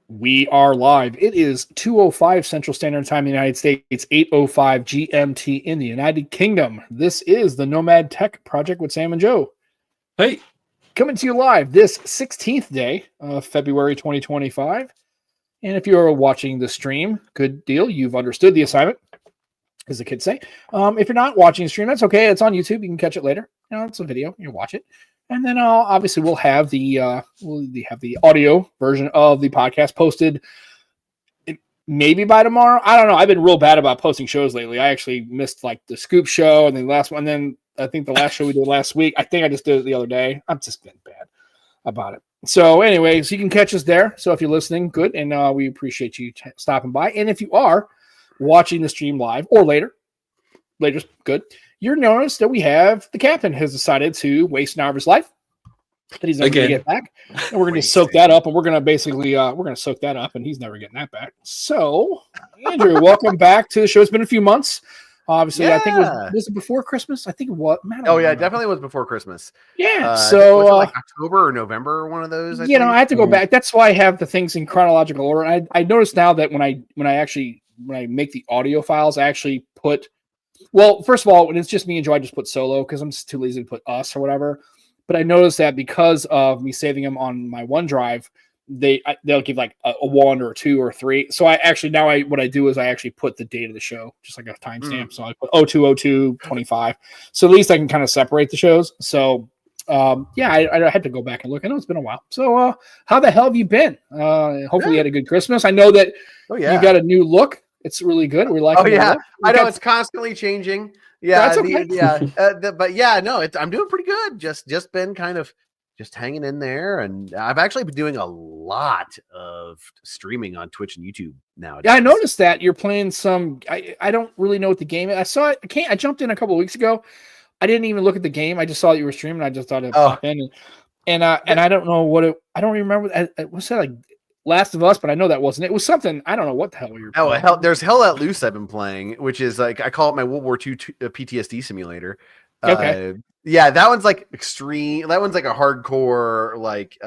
We are live. It is 2:05 Central Standard Time in the United States, 8:05 GMT in the United Kingdom. This is the Nomad Tech Project with Sam and Joe. Hey. Coming to you live this 16th day of February 2025. And if you're watching the stream, good deal. You've understood the assignment, as the kids say. If you're not watching the stream, that's okay. It's on YouTube. You can catch it later. It's a video. You watch it. And then obviously we'll have the audio version of the podcast posted maybe by tomorrow. I don't know. I've been real bad about posting shows lately. I actually missed like the Scoop show and then the last one. And then I think the last show we did last week, I think I just did it the other day. I've just been bad about it. So anyways, you can catch us there. So if you're listening, good. And we appreciate you stopping by. And if you are watching the stream live or later's good. You'll notice that we have the captain has decided to waste an hour of his life that he's never going to get back. And we're going to soak that up. And we're going to basically, we're going to soak that up and he's never getting that back. So Andrew, welcome back to the show. It's been a few months. Obviously, I think was it before Christmas? I think what? It definitely was before Christmas. Yeah. Was it like October or November or one of those? I have to go back. That's why I have the things in chronological order. I noticed now that when I make the audio files, I actually put, well, first of all, when it's just me and Joe, I just put solo because I'm just too lazy to put us or whatever. But I noticed that because of me saving them on my OneDrive, they'll give like a 1 or 2 or 3. So what I do is I actually put the date of the show, just like a timestamp. So I put 02/02/25. So at least I can kind of separate the shows. So I had to go back and look. I know it's been a while. So how the hell have you been? Hopefully you had a good Christmas. I know that you got a new look. It's really good. We like. Oh yeah, I know it's constantly changing. Yeah, that's okay. But yeah, no, I'm doing pretty good. Just been kind of just hanging in there, and I've actually been doing a lot of streaming on Twitch and YouTube now. Yeah, I noticed that you're playing some. I don't really know what the game is. I saw it. I jumped in a couple of weeks ago. I didn't even look at the game. I just saw that you were streaming. I just thought it'd pop in, and I don't know what it. I don't even remember. What's that like? Last of Us, but I know that wasn't it. It was something. I don't know what the hell you're playing. There's Hell Let Loose I've been playing, which is like I call it my World War II PTSD simulator. Okay. Yeah, that one's like extreme. That one's like a hardcore, like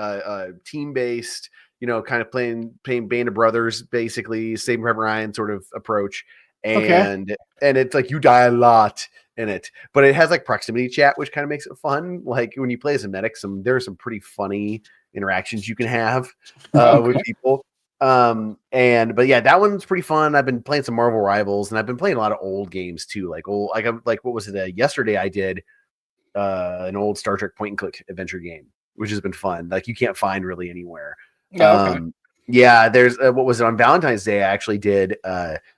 team based, kind of playing Band of Brothers, basically, Saving Private Ryan sort of approach. And it's like you die a lot in it, but it has like proximity chat, which kind of makes it fun. Like when you play as a medic, there are some pretty funny interactions you can have with people. But yeah, that one's pretty fun. I've been playing some Marvel Rivals, and I've been playing a lot of old games too. Like what was it? Yesterday I did an old Star Trek point and click adventure game, which has been fun. Like you can't find really anywhere. There's what was it on Valentine's Day? I actually did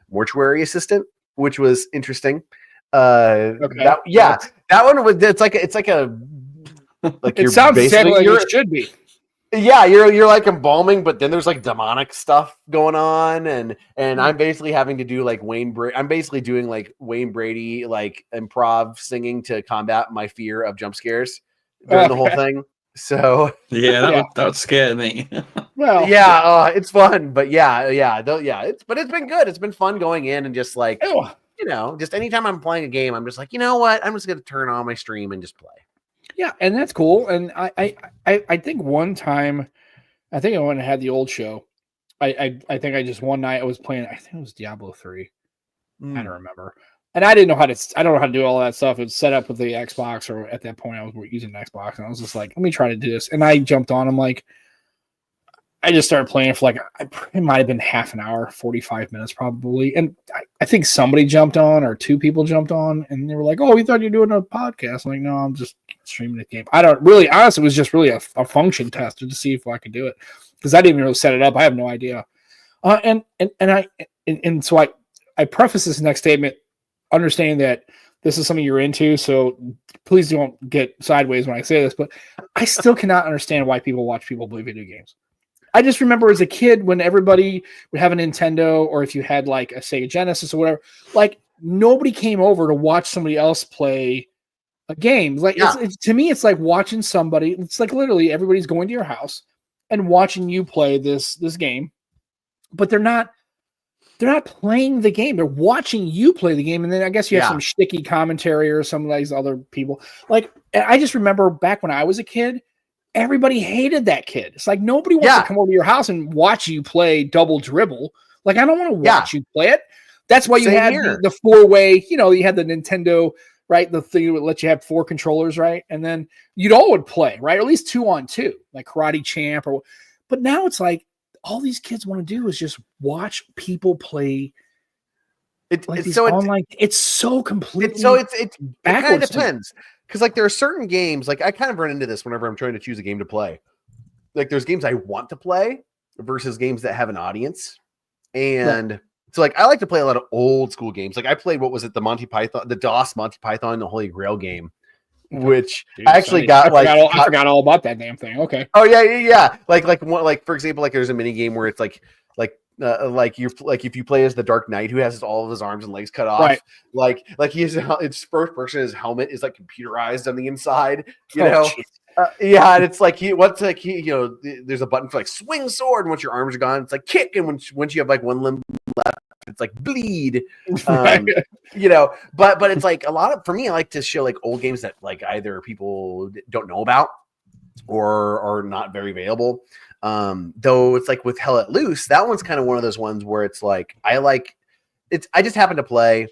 Mortuary Assistant, which was interesting. That one was. It's like it sounds exactly like it should be. Yeah, you're like embalming, but then there's like demonic stuff going on, and I'm basically having to do like I'm basically doing like Wayne Brady like improv singing to combat my fear of jump scares during the whole thing. So that would scare me. Well, it's fun, but it's been good. It's been fun going in and just like just anytime I'm playing a game, I'm just like, you know what, I'm just gonna turn on my stream and just play. Yeah, and that's cool. And I think one time, I think I went and had the old show. I think I just one night I was playing. I think it was Diablo 3. I don't remember. And I didn't know I don't know how to do all that stuff. It was set up with the Xbox, or at that point I was using an Xbox, and I was just like, let me try to do this. And I jumped on. I'm like, I just started playing for it might have been half an hour, 45 minutes probably. And I think somebody jumped on, or 2 people jumped on, and they were like, oh, we thought you were doing a podcast. I'm like, no, I'm just streaming the game. I don't really, honestly, it was just really a function tester to see if I could do it, because I didn't even really set it up. I have no idea. So I preface this next statement understanding that this is something you're into, so please don't get sideways when I say this, but I still cannot understand why people watch people play video games. I just remember as a kid when everybody would have a Nintendo, or if you had like a Sega Genesis or whatever, like nobody came over to watch somebody else play a game. Like it's, to me, it's like watching somebody. It's like literally everybody's going to your house and watching you play this game, but they're not playing the game. They're watching you play the game, and then I guess you have some shticky commentary or some of these other people. Like I just remember back when I was a kid, everybody hated that kid. It's like nobody wants to come over to your house and watch you play double dribble. Like, I don't want to watch you play it. That's why you had the 4-way, you had the Nintendo, right? The thing that would let you have 4 controllers, right? And then you'd all would play, right? Or at least 2-on-2, like Karate Champ. But now it's like all these kids want to do is just watch people play. It's so completely. It kind of depends. Because like there are certain games, like I kind of run into this whenever I'm trying to choose a game to play. Like there's games I want to play versus games that have an audience. And so like I like to play a lot of old school games. Like I played, what was it, the DOS Monty Python, the Holy Grail game, which I actually I forgot all about that damn thing. Okay. Oh yeah. Like for example, like there's a mini game where it's like if you play as the Dark Knight who has all of his arms and legs cut off, right? Like it's first person, his helmet is like computerized on the inside, and it's like there's a button for like swing sword, and once your arms are gone, it's like kick, and once you have like one limb left, it's like bleed. But it's like for me, I like to show like old games that like either people don't know about or are not very available. Though it's like with Hell Let Loose, that one's kind of one of those ones where it's like I just happen to play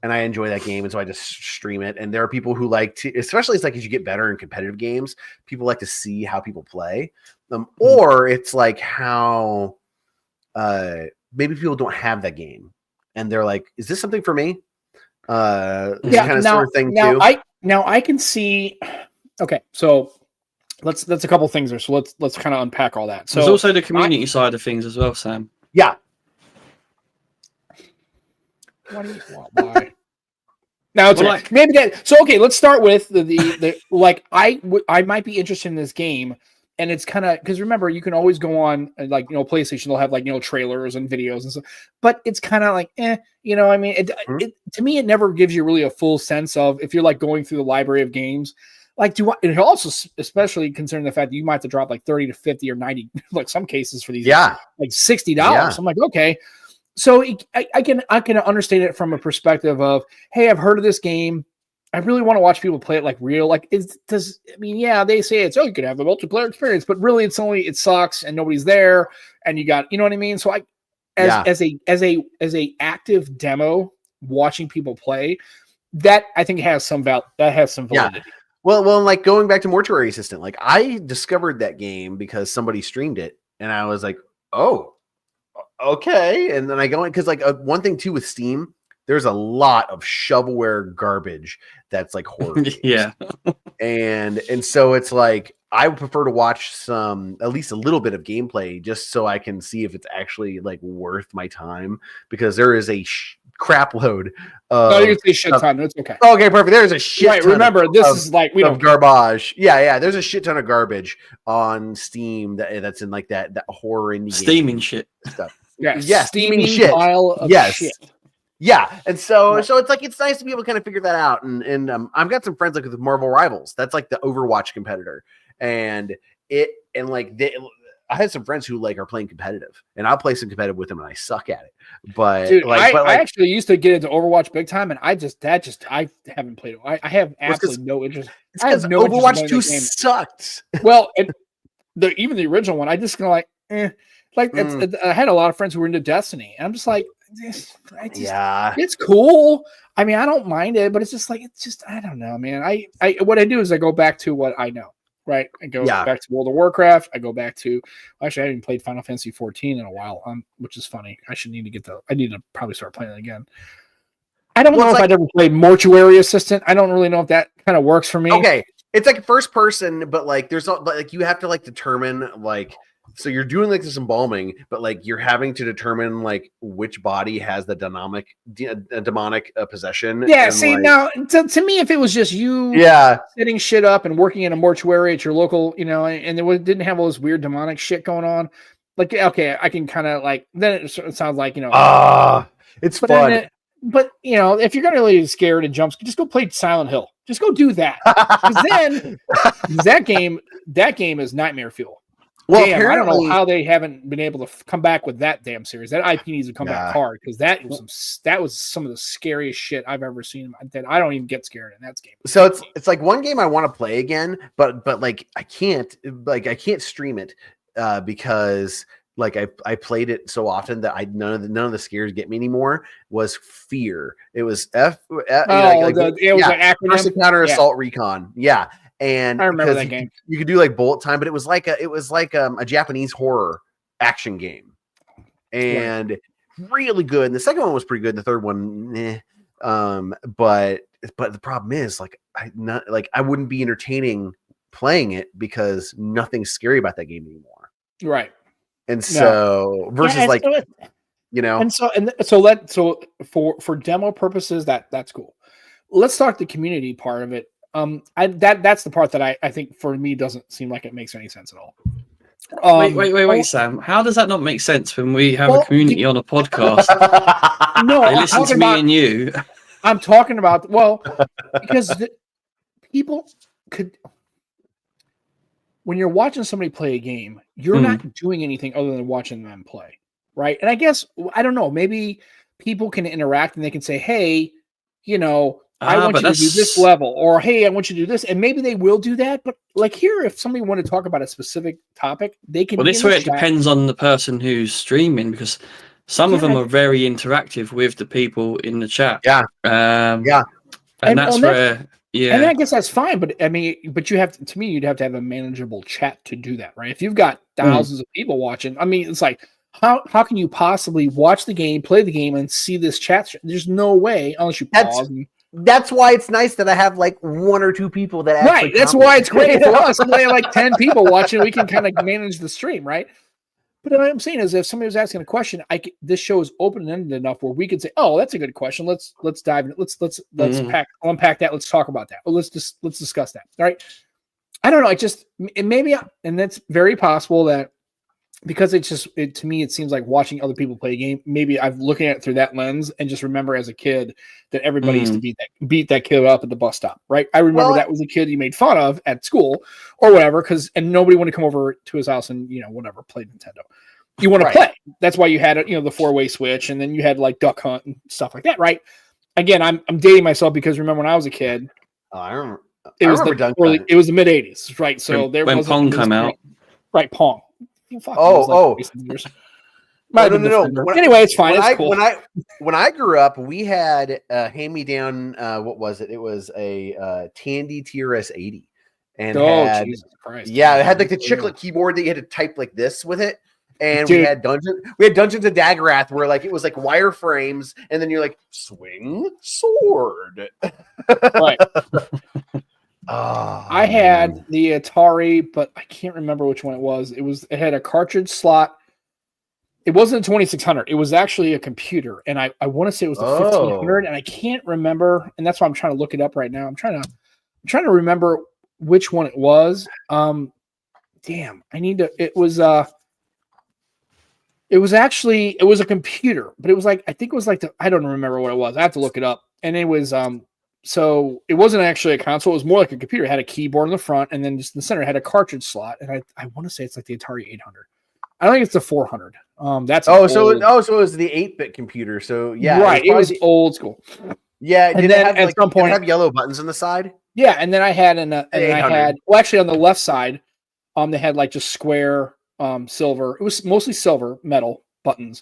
and I enjoy that game, and so I just stream it. And there are people who like to, especially it's like as you get better in competitive games, people like to see how people play. Or it's like how maybe people don't have that game and they're like, is this something for me? Kind of sort of thing too. I can see. Okay, so that's a couple things there. So let's kind of unpack all that. So there's also the community side of things as well, Sam. Yeah. Why? Now it's like maybe that. So okay, let's start with the like I might be interested in this game, and it's kind of because remember you can always go on like PlayStation, they'll have like trailers and videos and stuff, but it's kind of like I mean it to me it never gives you really a full sense of if you're like going through the library of games. Like, and also especially considering the fact that you might have to drop like 30 to 50 or 90, like some cases for these, like $60. Yeah. I'm like, okay. So I can understand it from a perspective of, hey, I've heard of this game. I really want to watch people play it like real. Like, they say it's, you can have a multiplayer experience, but really it sucks and nobody's there. And you got, you know what I mean? So as a active demo, watching people play, that I think has some validity. Yeah. Well, like going back to Mortuary Assistant, like I discovered that game because somebody streamed it, and I was like, "Oh, okay." And then I go in because like one thing too with Steam, there's a lot of shovelware garbage that's like horror games. Yeah, and so it's like I would prefer to watch at least a little bit of gameplay just so I can see if it's actually like worth my time, because there is a crap load of no, you can say shit ton. It's okay. Okay, perfect. There's a shit ton. Remember, this is like we don't garbage. Yeah. There's a shit ton of garbage on Steam that's in like that horror indie steaming shit stuff. Yeah, steaming shit. Pile of shit. Yeah, and so it's like it's nice to be able to kind of figure that out. And I've got some friends like with Marvel Rivals. That's like the Overwatch competitor, I had some friends who like are playing competitive, and I'll play some competitive with them, and I suck at it. But dude, I actually used to get into Overwatch big time, and I haven't played it. I have absolutely no interest. I have no Overwatch 2 sucked. Well, even the original one, I just kind of like. I had a lot of friends who were into Destiny, and I'm just like, it's cool. I mean, I don't mind it, but it's just I don't know, man. What I do is I go back to what I know. Right, I go back to World of Warcraft. I go back to actually I haven't played Final Fantasy 14 in a while, which is funny. I need to probably start playing it again. I don't know if I'd ever played Mortuary Assistant. I don't really know if that kind of works for me. Okay, it's like first person, but like you have to like determine like. So you're doing like this embalming, but like you're having to determine like which body has the demonic possession. Yeah. See, now to me, if it was just you, setting shit up and working in a mortuary at your local, and it didn't have all this weird demonic shit going on, like okay, I can kind of like then it sounds like it's fun. But if you're gonna really be scared and jump, just go play Silent Hill. Just go do that. Because then that game is nightmare fuel. Well, damn, I don't know apparently, how they haven't been able to come back with that damn series. That IP needs to come back Yeah. hard because that was some of the scariest shit I've ever seen. That I don't even get scared in that game. so it's like one game I want to play again, but like I can't stream it because like I played it so often that none of the scares get me anymore. Was Fear. It was it was an acronym. First Encounter Assault Recon. Yeah. And I remember that game. You could do like bullet time, but it was like a Japanese horror action game, and really good. And the second one was pretty good. The third one, but the problem is I wouldn't be entertaining playing it because nothing's scary about that game anymore. Right. And so versus so for demo purposes, that's cool. Let's talk the community part of it. That's the part that I think for me doesn't seem like it makes any sense at all. Wait, Sam. How does that not make sense when we have a community on a podcast? No, they listen to me and you. I'm talking about because people could. When you're watching somebody play a game, you're not doing anything other than watching them play, right? And I guess I don't know. Maybe people can interact and they can say, "Hey, I want you to do this level," or "Hey, I want you to do this," and maybe they will do that. But like here, if somebody want to talk about a specific topic, they can. Well, this way it depends on the person who's streaming because some of them are very interactive with the people in the chat. Yeah, and that's where. Yeah, and I guess that's fine, but I mean, you'd have to have a manageable chat to do that, right? If you've got thousands of people watching, I mean, it's like how can you possibly watch the game, play the game, and see this chat? There's no way unless you pause. That's why it's nice that I have like one or two people that actually. Right. That's why it's great for us. We have like 10 people watching. We can kind of manage the stream, right? But what I'm saying is, if somebody was asking a question, this show is open-ended enough where we could say, "Oh, that's a good question. Let's dive in. Let's unpack that. Let's talk about that. Well, let's discuss that." All right. I don't know. And that's very possible that because to me, it seems like watching other people play a game. Maybe I'm looking at it through that lens and just remember as a kid that everybody used to beat that kid up at the bus stop, right? I remember that was a kid you made fun of at school or whatever, and nobody wanted to come over to his house and whatever play Nintendo. You want to play. That's why you had the 4-way switch, and then you had like Duck Hunt and stuff like that, right? Again, I'm dating myself because remember when I was a kid, I remember. It was the mid '80s, right? So when Pong came out, right? Pong. No. Anyway, it's fine. It's cool. When I grew up, we had hand-me-down. What was it? It was a Tandy TRS-80, and Jesus Christ! Yeah, it had like the chiclet keyboard that you had to type like this with it. And we had Dungeons of Daggerath where like it was like wireframes, and then you're like swing sword. Right. I had the Atari, but I can't remember which one it was. It had a cartridge slot. It wasn't a 2600. It was actually a computer, and I want to say it was the 1500, and I can't remember. And that's why I'm trying to look it up right now. I'm trying to remember which one it was. Damn, I need to. It was a computer, but it was like I think it was like I don't remember what it was. I have to look it up, and it was So it wasn't actually a console. It was more like a computer. It had a keyboard in the front, and then just in the center it had a cartridge slot. And I want to say it's like the Atari 800. I don't think it's the 400. That's so it was the 8-bit computer. So yeah, right. It was old school. Yeah, and then at some point have yellow buttons on the side. Yeah, and then I had actually on the left side, they had like just square silver. It was mostly silver metal buttons,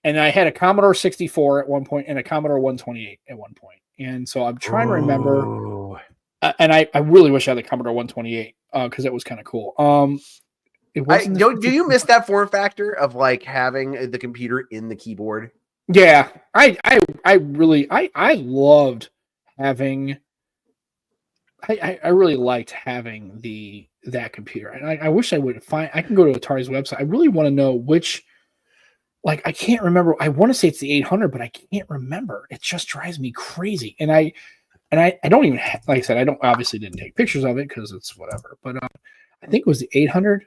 and I had a Commodore 64 at one point and a Commodore 128 at one point. And so I'm trying to remember, and I really wish I had the Commodore 128 because it was kind of cool. Do you miss that form factor of like having the computer in the keyboard? Yeah, I loved having. I really liked having that computer, and I wish I would find. I can go to Atari's website. I really want to know which. Like I can't remember. I want to say it's the 800, but I can't remember. It just drives me crazy. And I don't even like I said. I obviously didn't take pictures of it because it's whatever. But I think it was the 800.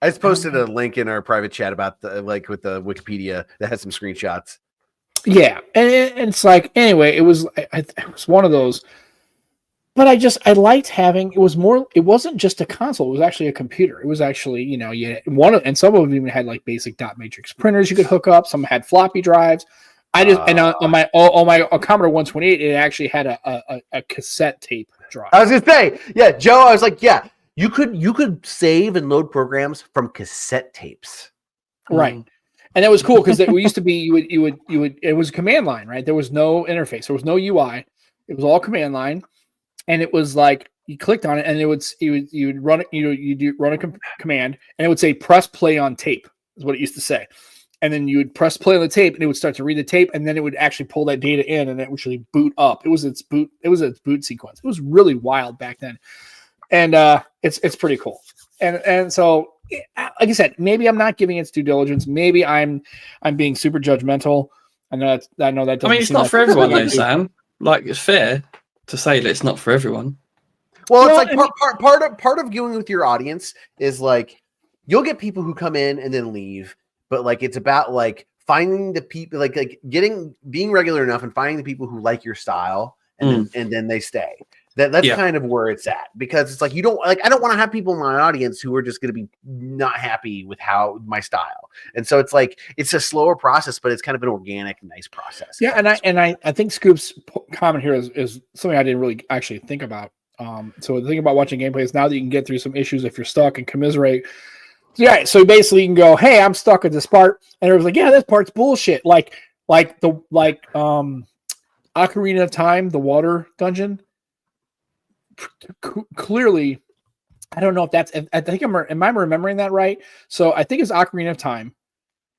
I just posted a link in our private chat about with the Wikipedia that has some screenshots. Yeah, and it's like anyway. It was one of those. But I liked having, it wasn't just a console, it was actually a computer. It was actually, you had and some of them even had like basic dot matrix printers you could hook up. Some had floppy drives. On my Commodore 128, it actually had a cassette tape drive. I was gonna say, yeah, Joe. I was like, yeah, you could save and load programs from cassette tapes, right? And that was cool because we used to be you would it was a command line, right? There was no interface, there was no UI, it was all command line, and it was like you clicked on it and you would run it, you run a command and it would say press play on tape is what it used to say. And then you would press play on the tape, and it would start to read the tape, and then it would actually pull that data in, and it would actually boot up. It was its boot sequence. It was really wild back then, and it's pretty cool. And so, like I said, maybe I'm not giving its due diligence. Maybe I'm being super judgmental. I know that. I mean, it's not for everyone, though, Sam. Like, it's fair to say that it's not for everyone. Well, it's like part of going with your audience is like you'll get people who come in and then leave. But like it's about like finding the people, like being regular enough and finding the people who like your style, and then they stay. That's kind of where it's at, because it's like I don't want to have people in my audience who are just going to be not happy with how my style. And so it's like it's a slower process, but it's kind of an organic, nice process. Yeah, and I think Scoop's comment here is something I didn't really actually think about. So the thing about watching gameplay is now that you can get through some issues if you're stuck and commiserate. Yeah, so basically you can go, hey, I'm stuck at this part, and it was like, yeah, this part's bullshit. Like Ocarina of Time, the water dungeon. Clearly, I don't know if that's. I think am I remembering that right? So I think it's Ocarina of Time,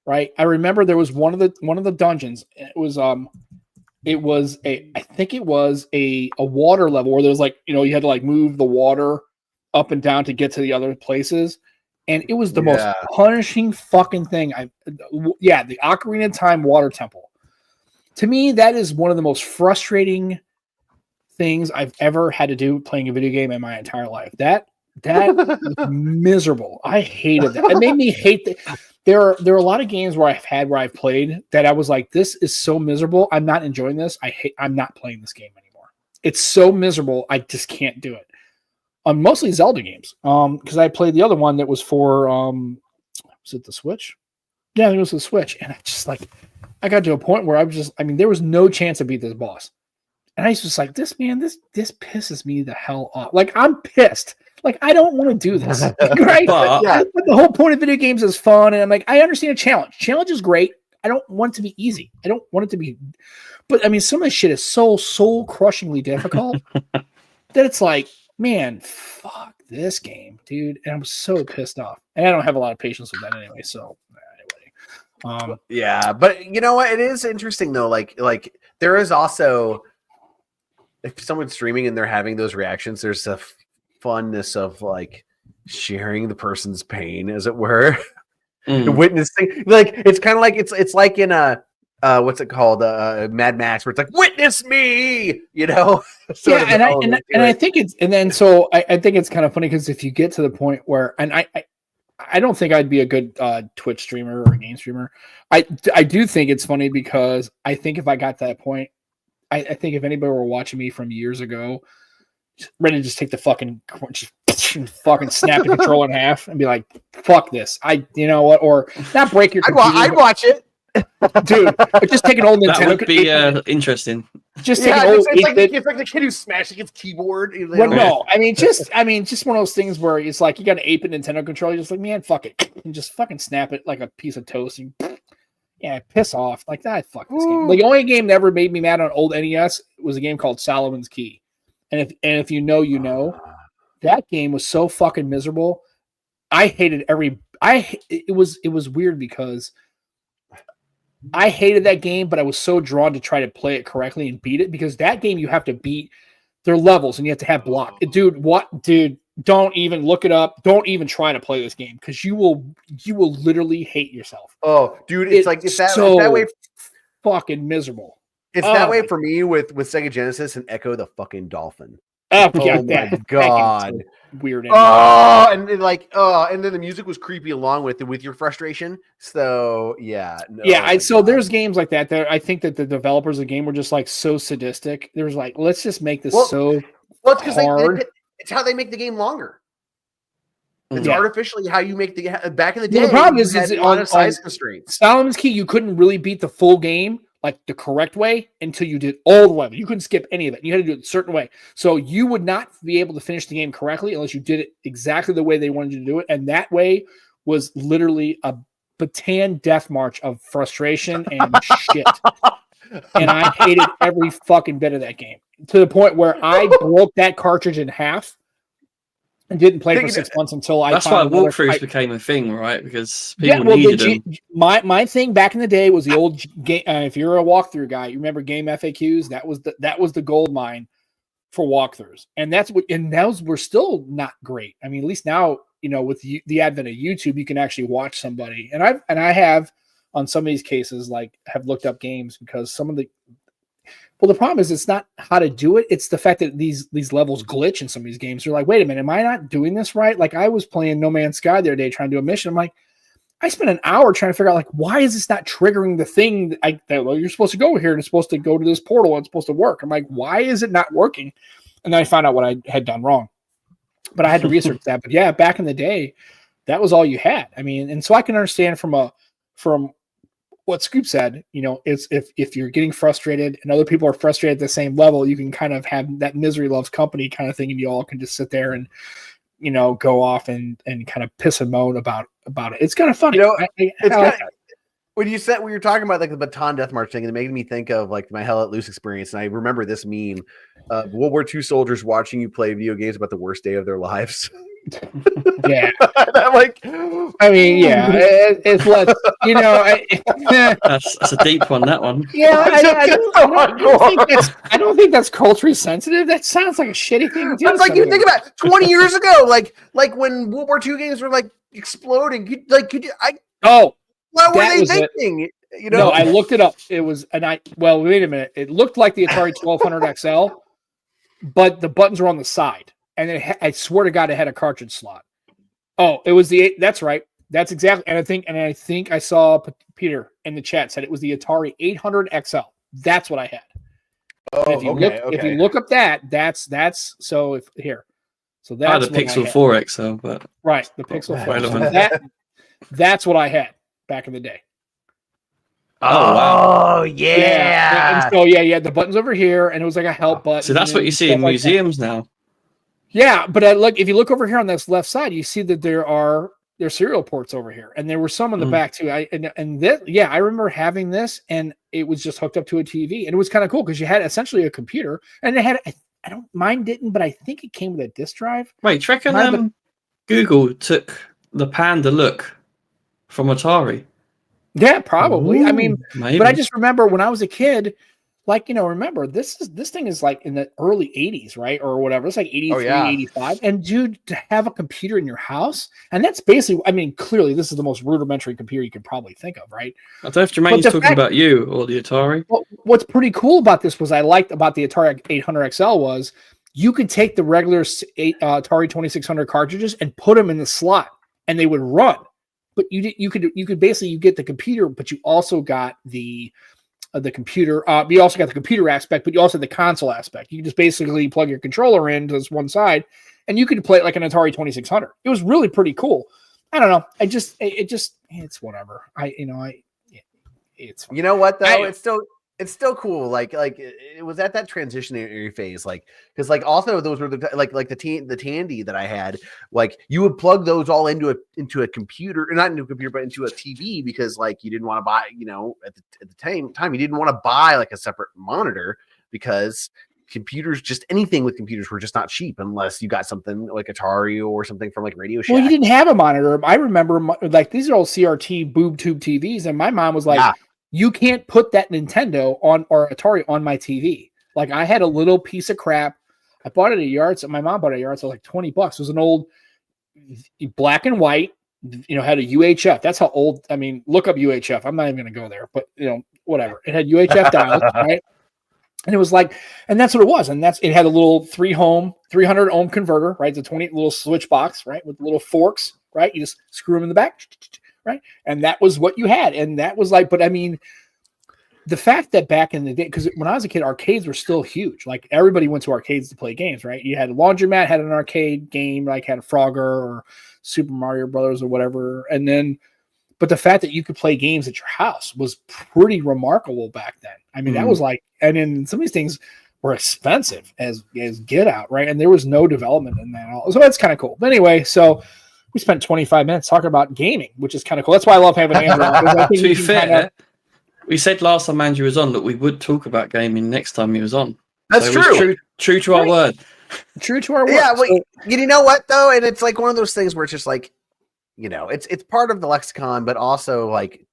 right? I remember there was one of the dungeons. It was a water level where there was like you had to like move the water up and down to get to the other places. And it was the most punishing fucking thing. The Ocarina of Time water temple. To me, that is one of the most frustrating things I've ever had to do playing a video game in my entire life. That was miserable. I hated that. It made me hate that. There are a lot of games where I've played that I was like, this is so miserable. I'm not enjoying this. I'm not playing this game anymore. It's so miserable. I just can't do it. Mostly Zelda games. Because I played the other one that was for was it the Switch? Yeah, it was the Switch. And I got to a point where there was no chance to beat this boss. And I was just like, this pisses me the hell off. Like, I'm pissed. Like, I don't want to do this. Right? But the whole point of video games is fun. And I'm like, I understand a challenge. Challenge is great. I don't want it to be easy. I don't want it to be. But I mean, some of this shit is so soul crushingly difficult that it's like, man, fuck this game, dude. And I'm so pissed off. And I don't have a lot of patience with that anyway. So anyway. Yeah, but you know what? It is interesting though. Like there is also, if someone's streaming and they're having those reactions, there's a funness of like sharing the person's pain, as it were. Witnessing, like it's kind of like it's like in a what's it called, Mad Max, where it's like witness me, Yeah, and I think it's, and then so I think it's kind of funny because if you get to the point where, and I don't think I'd be a good Twitch streamer or game streamer. I do think it's funny because I think if I got to that point, I think if anybody were watching me from years ago, ready to just take the fucking snap the controller in half and be like, fuck this. You know what? Or not break your computer. I'd watch it. Dude, just take an old Nintendo. That would be interesting. Just take an old. It's like the kid who's smashing his keyboard. Well, no, I mean, just one of those things where it's like you got an 8-bit Nintendo controller. You're just like, man, fuck it, and just fucking snap it like a piece of toast, and piss off like that. Fuck this game. Like, the only game that ever made me mad on old NES was a game called Solomon's Key, and if you know, that game was so fucking miserable. I hated it was weird because I hated that game, but I was so drawn to try to play it correctly and beat it, because that game you have to beat their levels and you have to have block. Dude, don't even look it up. Don't even try to play this game because you will literally hate yourself. Oh, dude, it's that way. Fucking miserable. It's that way for me with Sega Genesis and Echo the fucking Dolphin. Oh my god. Weird. And then the music was creepy along with your frustration. So so there's games like that. I think that the developers of the game were just like so sadistic. There's like, let's just make this so Well, it's because hard. it's how they make the game longer. It's Yeah. artificially how you make the back in the day. Well, the problem you is had it's a lot of size on constraints. Solomon's Key, you couldn't really beat the full game like the correct way until you did all the way. You couldn't skip any of it. You had to do it a certain way. So you would not be able to finish the game correctly unless you did it exactly the way they wanted you to do it. And that way was literally a Bataan death march of frustration and shit. And I hated every fucking bit of that game to the point where I broke that cartridge in half and didn't play for 6 months until I. That's why walkthroughs became a thing, right? Because people needed them. My thing back in the day was the old game. If you're a walkthrough guy, you remember game FAQs. That was the gold mine for walkthroughs, and those were still not great. I mean, at least now, with the advent of YouTube, you can actually watch somebody, and I have on some of these cases have looked up games because some of the. Well, the problem is it's not how to do it. It's the fact that these levels glitch in some of these games. You're like, wait a minute, am I not doing this right? Like I was playing No Man's Sky the other day trying to do a mission. I'm like, I spent an hour trying to figure out why is this not triggering the thing that you're supposed to go here and it's supposed to go to this portal and it's supposed to work. I'm like, why is it not working? And then I found out what I had done wrong. But I had to research that. But yeah, back in the day, that was all you had. I mean, and so I can understand from what Scoop said, is if you're getting frustrated and other people are frustrated at the same level, you can kind of have that misery loves company kind of thing, and you all can just sit there and go off and kind of piss and moan about it. It's kind of funny. When you're talking about the Bataan Death March thing, it made me think of my Hell Let Loose experience, and I remember this meme of World War II soldiers watching you play video games about the worst day of their lives. Yeah, I'm like, I mean, yeah, it's less, That's a deep one. That one. Yeah, I don't think that's culturally sensitive. That sounds like a shitty thing to do. It's like you think about 20 years ago, like when World War II games were exploding. What were they thinking? No, I looked it up. It was wait a minute. It looked like the Atari 1200 XL, but the buttons were on the side. And I swear to God, it had a cartridge slot. Oh, it was that's right. That's exactly. And I think I saw Peter in the chat said it was the Atari 800 XL. That's what I had. Oh, if you look up that's so here. So that's the Pixel 4 XL, but right, the Pixel 4. So that's what I had back in the day. Oh wow! Yeah. And so yeah, the buttons over here, and it was like a help button. So that's what you see in museums now. Yeah, but if you look over here on this left side, you see that there's serial ports over here, and there were some on the back too. I remember having this, and it was just hooked up to a TV, and it was kind of cool because you had essentially a computer, and it had mine didn't, but I think it came with a disk drive. Wait, do you reckon Google took the Panda look from Atari? Yeah, probably. Ooh, I mean, maybe. But I just remember when I was a kid. Remember this thing is in the early 80s, right? Or whatever. It's 83, 85. And dude, to have a computer in your house, and that's basically, I mean, clearly this is the most rudimentary computer you could probably think of, right? I don't know if Jermaine's talking about you or the Atari. Well, what's pretty cool about this was I liked about the Atari 800 XL was you could take the regular Atari 2600 cartridges and put them in the slot and they would run. But you could basically get the computer, but you also got the computer. You also got the computer aspect, but you also had the console aspect. You just basically plug your controller into this one side, and you could play it like an Atari 2600. It was really pretty cool. I don't know. It's whatever. It's you know what though. It's still cool. It was at that transitionary phase. Because also those were the Tandy that I had. You would plug those all into a computer, not into a computer, but into a TV because you didn't want to buy. At the time you didn't want to buy a separate monitor because computers, just anything with computers, were just not cheap unless you got something like Atari or something from Radio Shack. Well, you didn't have a monitor. I remember these are all CRT boob tube TVs, and my mom was like. Yeah. You can't put that Nintendo or Atari on my TV. I had a little piece of crap. I bought it at a yard sale. My mom bought it at a yard sale, $20. It was an old black and white, had a UHF. That's how old, look up UHF. I'm not even going to go there, but whatever. It had UHF dials, right? And it was and that's what it was. And it had a little 300 ohm converter, right? The 20 little switch box, right? With little forks, right? You just screw them in the back. Right. And that was what you had. And that was but the fact that back in the day, because when I was a kid, arcades were still huge. Like everybody went to arcades to play games, right? You had a laundromat, had an arcade game, like had a Frogger or Super Mario Brothers or whatever. And then, but the fact that you could play games at your house was pretty remarkable back then. I mean, that was like, and then some of these things were expensive as get out, right? And there was no development in that at all. So that's kind of cool. But anyway, so we spent 25 minutes talking about gaming, which is kind of cool. That's why I love having Andrew on. To be fair, we said last time Andrew was on that we would talk about gaming next time he was on. That's so true. True to our word. True to our word. Yeah, well, you know what though, and it's like one of those things where it's just like, you know, it's part of the lexicon, but also like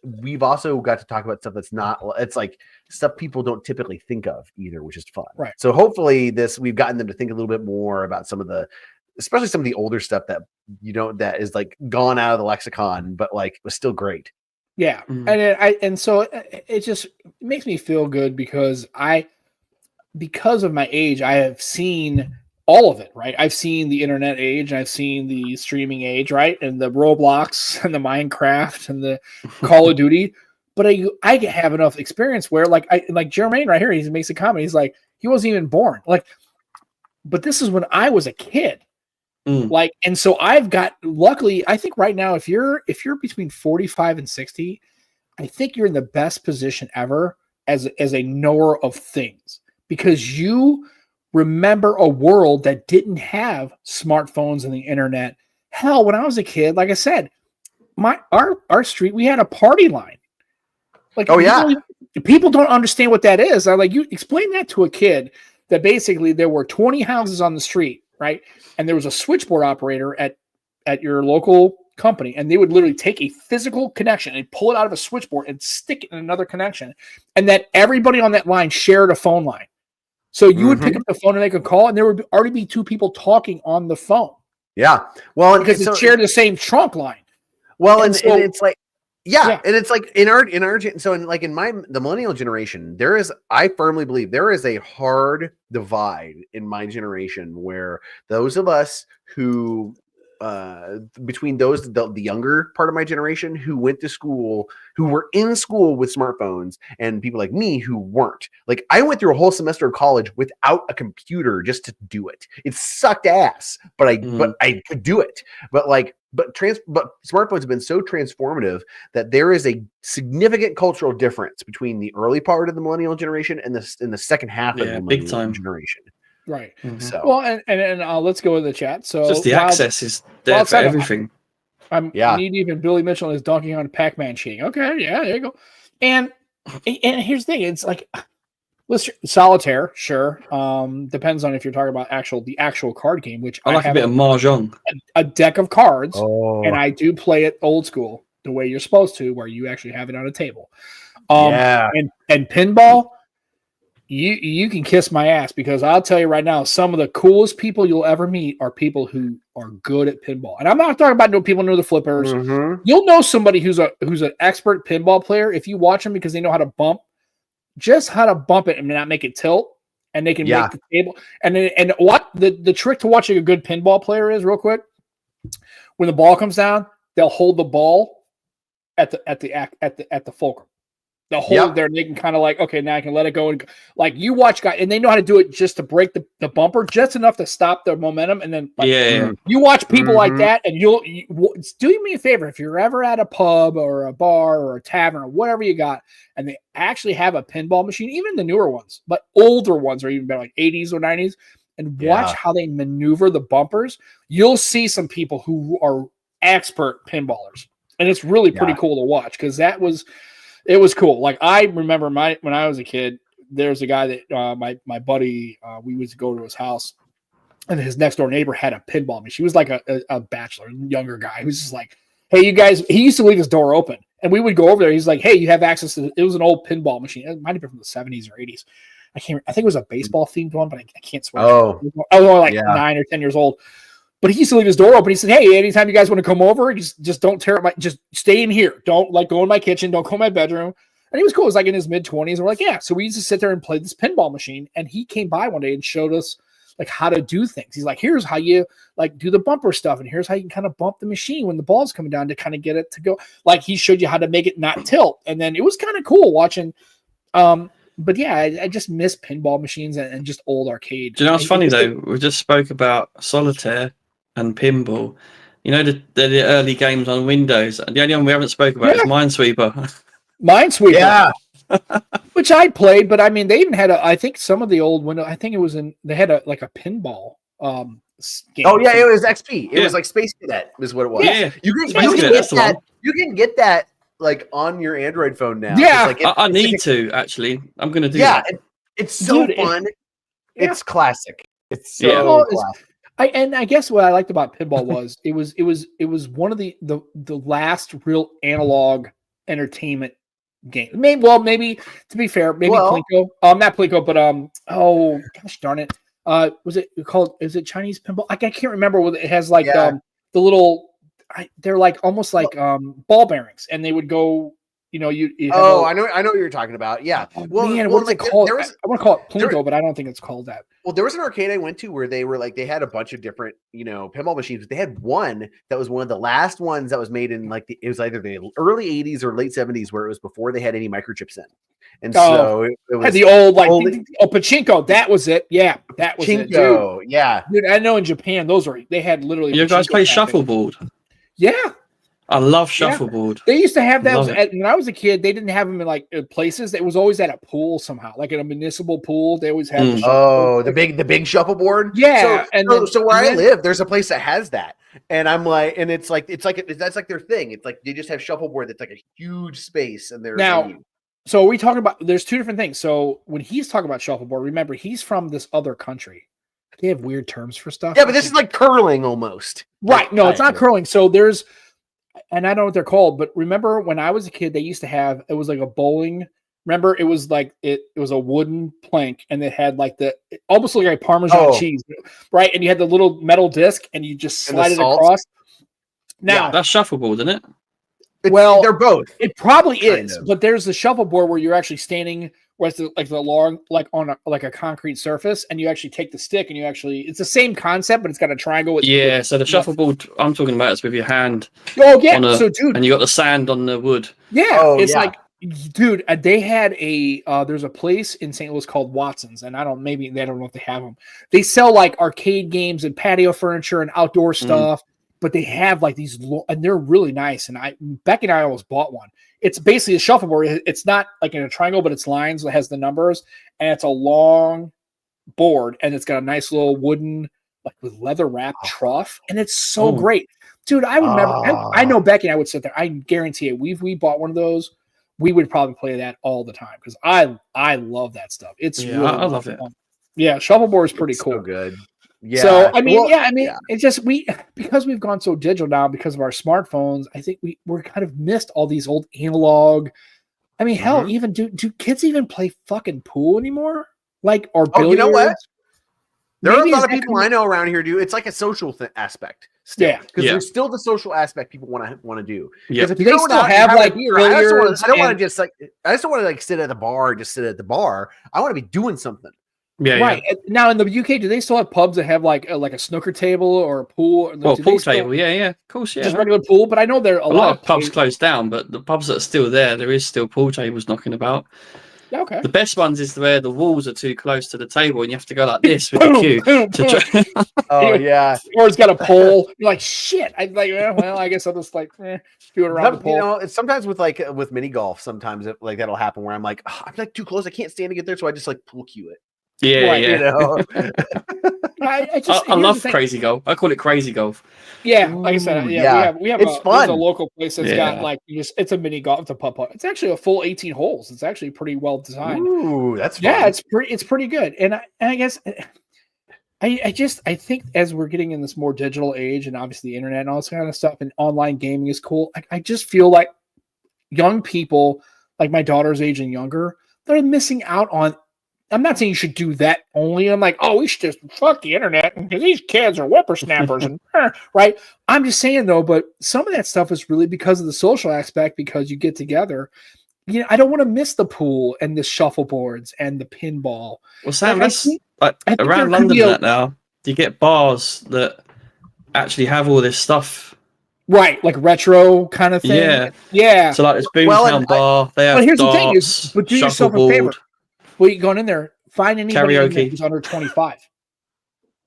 we've also got to talk about stuff that's not. It's like stuff people don't typically think of either, which is fun. Right. So hopefully we've gotten them to think a little bit more about some of the, especially some of the older stuff that that is like gone out of the lexicon, but like was still great. Yeah, and so it just makes me feel good because of my age, I have seen all of it, right? I've seen the internet age, I've seen the streaming age, right? And the Roblox and the Minecraft and the Call of Duty. But I have enough experience where like Jermaine right here, he makes a comment. He's like, he wasn't even born. Like, but this is when I was a kid. Like, and so I've got, luckily, I think right now, if you're between 45 and 60, I think you're in the best position ever as a knower of things, because you remember a world that didn't have smartphones and the internet. Hell, when I was a kid, like I said, our street, we had a party line. Like, people don't understand what that is. I'm like, you explain that to a kid that basically there were 20 houses on the street, right? And there was a switchboard operator at your local company, and they would literally take a physical connection and pull it out of a switchboard and stick it in another connection, and that everybody on that line shared a phone line. So you would pick up the phone and they could call, and there would already be two people talking on the phone. Yeah. Well, because it shared the same trunk line. Well, and it's like, and it's like in our so in like in the millennial generation, I firmly believe there is a hard divide in my generation where those of us who between the younger part of my generation who went to school, who were in school with smartphones, and people like me who weren't. Like, I went through a whole semester of college without a computer just to do it. It sucked ass, but I could do it. But smartphones have been so transformative that there is a significant cultural difference between the early part of the millennial generation and the second half of the millennial generation. Right. So, well, and let's go in the chat. So just the access is there for everything. I'm knee deep in Billy Mitchell and his Donkey Kong Pac-Man cheating. Okay, yeah, there you go. And here's the thing: it's like, solitaire, sure. Depends on if you're talking about the actual card game, which I like a bit of mahjong, a deck of cards, and I do play it old school, the way you're supposed to, where you actually have it on a table. And pinball. You can kiss my ass, because I'll tell you right now, some of the coolest people you'll ever meet are people who are good at pinball. And I'm not talking about people who know the flippers. You'll know somebody who's an expert pinball player if you watch them, because they know how to bump it and not make it tilt, and they can make the table. And what the trick to watching a good pinball player is, real quick, when the ball comes down, they'll hold the ball at the fulcrum. They'll hold there, and they can kind of like, okay, now I can let it go. And like, you watch guys, and they know how to do it just to break the bumper, just enough to stop the momentum. And then you watch people like that, and do me a favor, if you're ever at a pub or a bar or a tavern or whatever you got, and they actually have a pinball machine, even the newer ones, but older ones are even better, like 80s or 90s, and watch how they maneuver the bumpers. You'll see some people who are expert pinballers, and it's really pretty cool to watch, because it was cool. Like, I remember when I was a kid, there's a guy that my buddy, we used to go to his house, and his next door neighbor had a pinball machine. He was like a bachelor, younger guy who's just like, hey, you guys, he used to leave his door open, and we would go over there. He's like, hey, you have access to it was an old pinball machine. It might have been from the 70s or 80s. I think it was a baseball themed one, but I can't swear. I was only like 9 or 10 years old. But he used to leave his door open. He said, hey, anytime you guys want to come over, just don't tear up just stay in here. Don't go in my kitchen. Don't go in my bedroom. And he was cool. It was like in his mid-20s. And we're like, yeah. So we used to sit there and play this pinball machine. And he came by one day and showed us like how to do things. He's like, here's how you like do the bumper stuff. And here's how you can kind of bump the machine when the ball's coming down to kind of get it to go. Like, he showed you how to make it not tilt. And then it was kind of cool watching But yeah, I just miss pinball machines and just old arcade. Do you know what's funny though? We just spoke about solitaire and pinball. You know the early games on Windows. The only one we haven't spoken about is Minesweeper. Minesweeper. Yeah. Which I played, but I mean, they even had I think some of the old Windows. I think it was they had a pinball game. Oh yeah, it was XP. It was like Space Cadet is what it was. Yeah, you can get that like on your Android phone now. Yeah, like I need to actually. I'm gonna do that. that. It's so fun. It's classic. It's so classic. I guess what I liked about pinball was it was one of the last real analog entertainment game. Maybe to be fair, Plinko. Not Plinko, but oh gosh darn it. Was it called? Is it Chinese pinball? I can't remember what it has. Like the little. They're like almost like ball bearings, and they would go. You know, I know what you're talking about. Yeah. What is it called? I want to call it Plinko, but I don't think it's called that. Well, there was an arcade I went to where they were like they had a bunch of different, pinball machines, but they had one that was one of the last ones that was made in like it was either the early 80s or late 70s, where it was before they had any microchips in. And so it was had the old pachinko. That was it. Yeah, that was it. Dude. Yeah, dude. I know in Japan they had literally. You guys play shuffleboard? Yeah. I love shuffleboard. They used to have that when I was a kid. They didn't have them in like places. It was always at a pool somehow, like in a municipal pool. They always have. The big shuffleboard. Yeah, so where I live, there's a place that has that, and I'm like, and that's like their thing. It's like they just have shuffleboard. That's like a huge space, and they're now. So are we talking about? There's two different things. So when he's talking about shuffleboard, remember he's from this other country. They have weird terms for stuff. Yeah, but this is like curling almost. Right? No, it's not curling. So there's. And I don't know what they're called, but remember when I was a kid, they used to have, it was like a bowling. Remember, it was like, it was a wooden plank and it had like almost like Parmesan cheese, right? And you had the little metal disc and you just slide it across. Now, that's shuffleboard, isn't it? They're both. It probably is, but there's the shuffleboard where you're actually standing where it's the long, like on a concrete surface, and you actually take the stick and it's the same concept, but it's got a triangle. So the shuffleboard I'm talking about is with your hand. Oh yeah, so dude, and you got the sand on the wood. Yeah, like, dude, they had there's a place in St. Louis called Watson's, and I don't know if they have them. They sell like arcade games and patio furniture and outdoor stuff. But they have like these, and they're really nice. And Becky and I almost bought one. It's basically a shuffleboard. It's not like in a triangle, but it's lines that has the numbers, and it's a long board, and it's got a nice little wooden, like with leather wrap trough, and it's so great, dude. I remember. I know Becky and I would sit there. I guarantee it. We bought one of those. We would probably play that all the time because I love that stuff. It's really I love it. Yeah, shuffleboard is pretty cool. So good. Yeah. So it's just because we've gone so digital now because of our smartphones. I think we're kind of missed all these old analog. I mean, hell, even do kids even play fucking pool anymore? Like or billiards? You know what? There are a lot of people I know around here do. It's like a social aspect. Still, because there's still the social aspect people want to do. Yeah, if you still have like billiards, I don't want to just like sit at the bar. Just sit at the bar. I want to be doing something. Yeah, right. Yeah. Now in the UK, do they still have pubs that have like a snooker table or a pool? Well, pool table, of course, just regular pool. But I know there are a lot of pubs closed down, but the pubs that are still there is still pool tables knocking about. Yeah, okay. The best ones is where the walls are too close to the table and you have to go like this with the cue. Oh yeah, or it's got a pole. You're like shit. I'm like, well, I guess I'll just like do it around the pole. You know, sometimes with mini golf, sometimes like that'll happen where I'm like, I'm like too close. I can't stand to get there, so I just like pool cue it. Yeah, right, you know? I love crazy golf. I call it crazy golf. Yeah, like I said, we have it's fun. A local place that's got like it's a mini golf. It's a putt. It's actually a full 18 holes. It's actually pretty well designed. Ooh, that's fun. Yeah, it's pretty good. And I guess I think as we're getting in this more digital age, and obviously the internet and all this kind of stuff, and online gaming is cool. I just feel like young people, like my daughter's age and younger, they're missing out on. I'm not saying you should do that only. I'm like, we should just fuck the internet because these kids are whippersnappers and right. I'm just saying though, but some of that stuff is really because of the social aspect because you get together. You know, I don't want to miss the pool and the shuffleboards and the pinball. Well, Sam, around London now, you get bars that actually have all this stuff Right, like retro kind of thing. Yeah. So like, there's Well, Boomtown and Bar. They have But here's the thing: darts, but do yourself a favor. shuffleboard. Well, you going in there, find anybody in there Karaoke. who's under 25.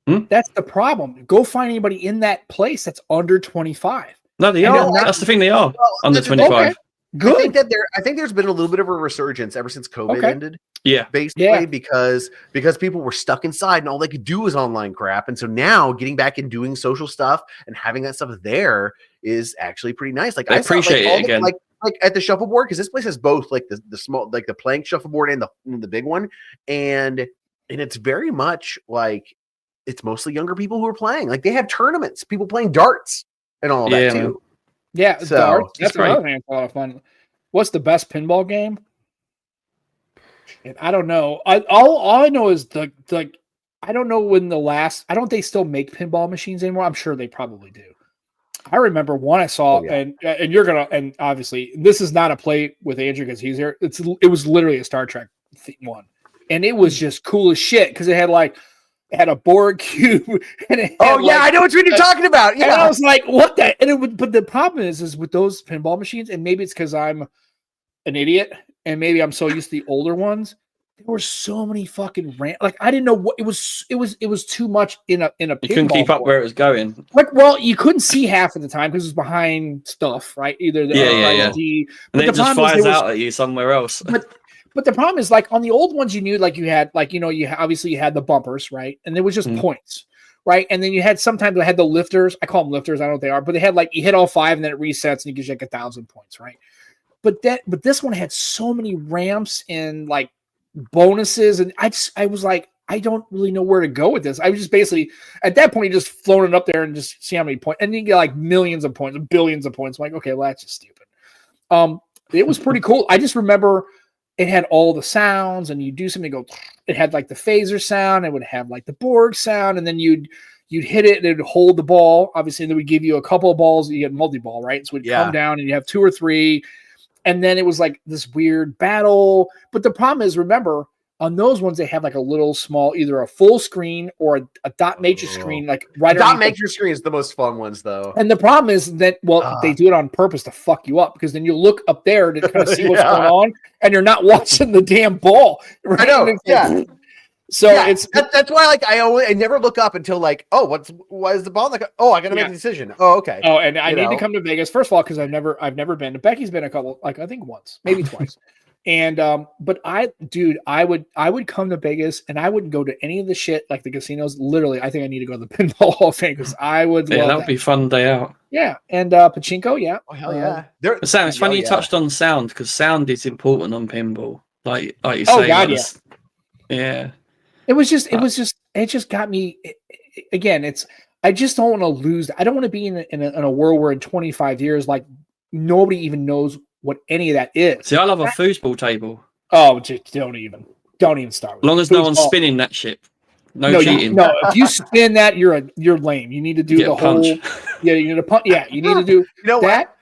Hmm? That's the problem. Go find anybody in that place that's under 25. No, they And are. they're not- That's the thing. They are Well, under that's the thing. 25. Okay. Good. I think there's been a little bit of a resurgence ever since COVID Okay. ended. Yeah. Basically, Yeah. because people were stuck inside and all they could do was online crap. And so now getting back and doing social stuff and having that stuff there is actually pretty nice. Like I I saw, appreciate all it again. like at the shuffleboard, because this place has both like the small, like the plank shuffleboard and the big one, and it's very much like it's mostly younger people who are playing. Like they have tournaments, people playing darts and all that Yeah, too. Yeah, So, darts. it's That's great. another thing that's a lot of fun. What's the best pinball game? And I don't know. All I know is the I don't know when the last. I don't. They still make pinball machines anymore. I'm sure they probably do. I remember one I saw, Oh, yeah. and you're gonna, and obviously this is not a play with Andrew because he's here. It was literally a Star Trek one, and it was just cool as shit because it had a Borg cube. And it had I know what you're talking about. And I Yeah, was like, what the? And it would, but the problem is with those pinball machines, and maybe it's because I'm an idiot, and maybe I'm so used to the older ones. There were so many fucking like I didn't know what it was. It was too much in a You couldn't pinball keep up board. where it was going. Like, well, you couldn't see half of the time because it was behind stuff, right? Either the Yeah. RID, And but then the it just problem is fires there was- out at you somewhere else. But the problem is, like on the old ones, you knew, like you had, like obviously you had the bumpers, right? And there was just points, right? And then you had sometimes they had the lifters. I call them lifters. I don't know what they are, but they had like you hit all 5 and then it resets and it gives you like 1,000 points, right? But this one had so many ramps and like bonuses, and I was like, I don't really know where to go with this. I was just basically at that point just floating it up there and just see how many points, and you get like millions of points, billions of points. I'm like, okay, well that's just stupid. It was pretty cool. I just remember it had all the sounds, and you do something, go. It had like the phaser sound. It would have like the Borg sound, and then you'd hit it and it would hold the ball. Obviously, and then we give you a couple of balls. You get multi-ball, right? So it'd come down and you have 2 or 3. And then it was like this weird battle. But the problem is, remember, on those ones, they have like a little small, either a full screen or a dot matrix screen, like right dot underneath matrix screen is the most fun ones, though. And the problem is that, they do it on purpose to fuck you up, because then you look up there to kind of see what's going on, and you're not watching the damn ball. Right? I know. Yeah. So that's why, like, I never look up until like, why is the ball like? Oh, I got to make a decision. Oh, okay. Oh, and I need to come to Vegas first of all because I've never been. Becky's been a couple, like I think once, maybe twice. And but I would come to Vegas and I wouldn't go to any of the shit like the casinos. Literally, I think I need to go to the Pinball Hall of Fame because I would. Yeah, love that would be a fun day out. Yeah, and pachinko, yeah. Oh hell yeah! Sam, it's funny you touched on sound, because sound is important on pinball. Like you say. Oh God, yeah. It just got me. Again, I just don't want to lose. I don't want to be in a world where in 25 years, like nobody even knows what any of that is. See, I love a foosball table. Oh, just don't even start with As long as no one's spinning that shit. No cheating. No, if you spin that, you're lame. You need to do the whole. Yeah, you need to punch. Yeah, you need to do. You know that. What?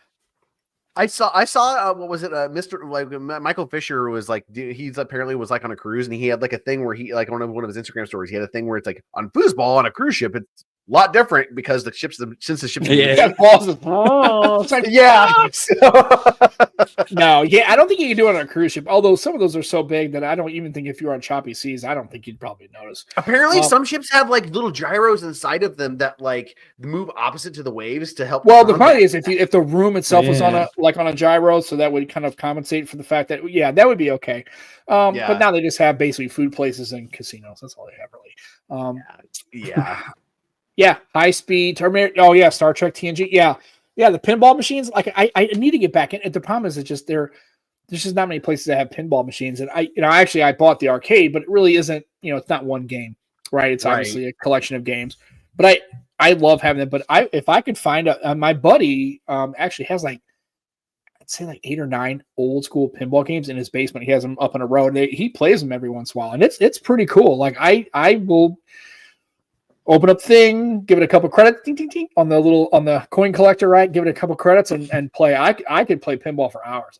I saw what was it? Mr. like Michael Fisher was like, he's apparently was like on a cruise, and he had like a thing where he, like on one of his Instagram stories, he had a thing where it's like on foosball on a cruise ship, it's a lot different because the ship's balls is, it's like, no, I don't think you can do it on a cruise ship. Although some of those are so big that I don't even think if you're on choppy seas, I don't think you'd probably notice. Apparently, some ships have like little gyros inside of them that like move opposite to the waves to help. Well, the problem is if the room itself was on a gyro, so that would kind of compensate for the fact that that would be okay. But now they just have basically food places and casinos. That's all they have really. High speed Terminator. Oh yeah, Star Trek TNG. Yeah, the pinball machines. Like I need to get back in. The problem is there's just not many places that have pinball machines. And I bought the arcade, but it really isn't. It's not one game, right? It's obviously a collection of games. But I love having it. But if I could find my buddy actually has like, I'd say like 8 or 9 old school pinball games in his basement. He has them up in a row, and he plays them every once in a while, and it's pretty cool. Like I will open up thing, give it a couple credits, ding, ding, ding, on the coin collector, right? Give it a couple credits and play. I could play pinball for hours.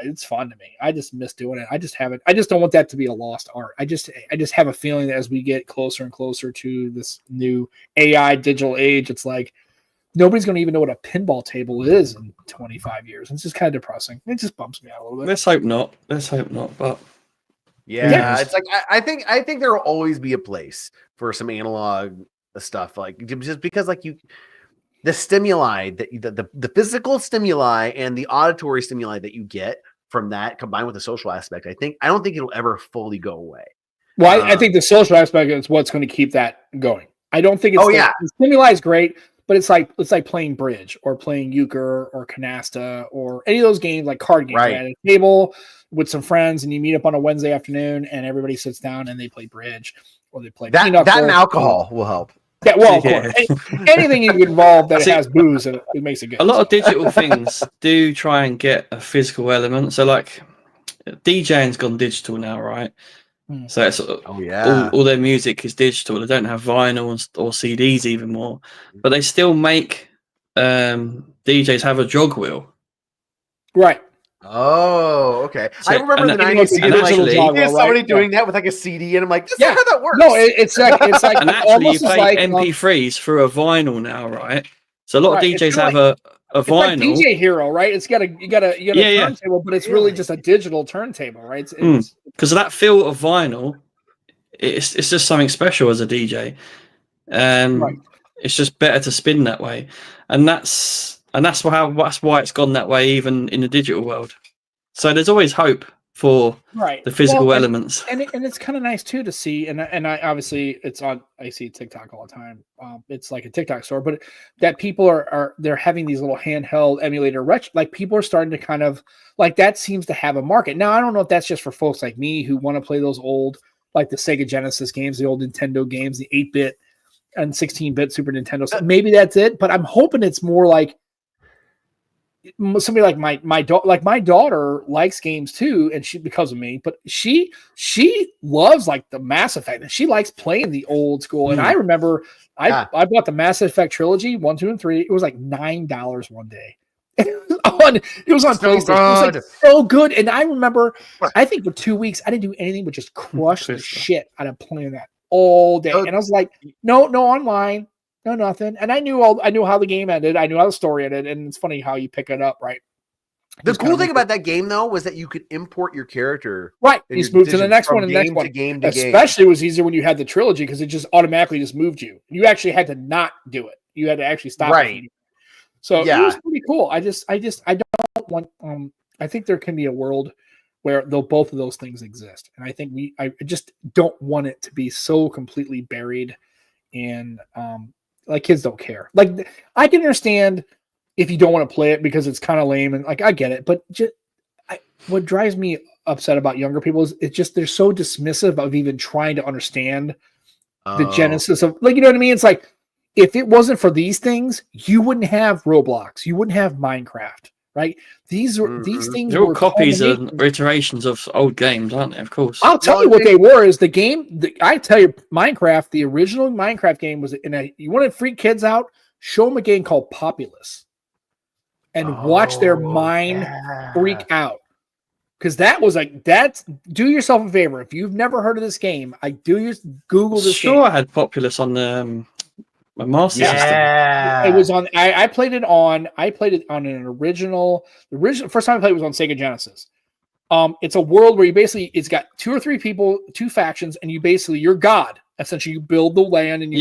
It's fun to me. I just miss doing it. I just don't want that to be a lost art. I just have a feeling that as we get closer and closer to this new AI digital age, it's like nobody's going to even know what a pinball table is in 25 years. It's just kind of depressing. It just bumps me out a little bit. Let's hope not. But yeah, it's like I think there will always be a place for some analog stuff, like just because like the stimuli that the physical stimuli and the auditory stimuli that you get from that combined with the social aspect, I don't think it'll ever fully go away. Well, I think the social aspect is what's going to keep that going. I don't think it's the stimuli is great, but it's like playing bridge or playing euchre or canasta or any of those games, like card games, right? At a table with some friends and you meet up on a Wednesday afternoon and everybody sits down and they play bridge or they play that and alcohol will help. Yeah, well, of course. Anything you get involved that has booze, it makes it good. A lot of digital things do try and get a physical element. So, like, DJing's gone digital now, right? So it's all their music is digital. They don't have vinyl or CDs even more, but they still make DJs have a jog wheel. Right. Oh, okay. So, I remember the 90s. Somebody doing that with like a CD, and I'm like, this is how that works. No, it's like and actually you play MP3s through a vinyl now, right? So a lot of DJs have a vinyl. Like DJ Hero, right? You got a turntable, but it's really just a digital turntable, right? Because of that feel of vinyl, it's just something special as a DJ. It's just better to spin that way, and that's why it's gone that way, even in the digital world. So there's always hope for the physical elements, and it's kind of nice too to see. And I obviously I see TikTok all the time. It's like a TikTok store, but that people they're having these little handheld emulator like people are starting to kind of like that seems to have a market. Now I don't know if that's just for folks like me who want to play those old like the Sega Genesis games, the old Nintendo games, the 8-bit and 16-bit Super Nintendo. So maybe that's it, but I'm hoping it's more like somebody like my daughter likes games too, and she because of me, but she loves like the Mass Effect and she likes playing the old school. And I remember I bought the Mass Effect trilogy 1, 2, and 3. It was like $9 one day. It was on PlayStation. It was like so good. And I remember I think for 2 weeks I didn't do anything but just crush the shit out of playing that all day. And I was like, no online. No, nothing. And I knew how the game ended. I knew how the story ended. And it's funny how you pick it up, right? The cool thing about that game, though, was that you could import your character. Right. You just moved to the next one and the next one. Especially it was easier when you had the trilogy because it just automatically just moved you. You actually had to not do it. You had to actually stop. Right. So it was pretty cool. I don't want. I think there can be a world where both of those things exist, and I think I just don't want it to be so completely buried in. Like kids don't care. Like I can understand if you don't want to play it because it's kind of lame and like I get it, but what drives me upset about younger people is it's just they're so dismissive of even trying to understand the genesis of like you know what I mean. It's like if it wasn't for these things, you wouldn't have Roblox, you wouldn't have Minecraft, right? These things they're all copies and iterations of old games, aren't they? Of course. I'll tell you what they were is the game. I tell you, Minecraft, the original Minecraft game was you want to freak kids out, show them a game called Populous and watch their mind freak out. Because that was like, do yourself a favor. If you've never heard of this game, Google this game. I had Populous on my Master System. It was on. I played it on an original. The original first time I played it was on Sega Genesis. It's a world where it's got 2 or 3 people, 2 factions, and you're God. Essentially, you build the land and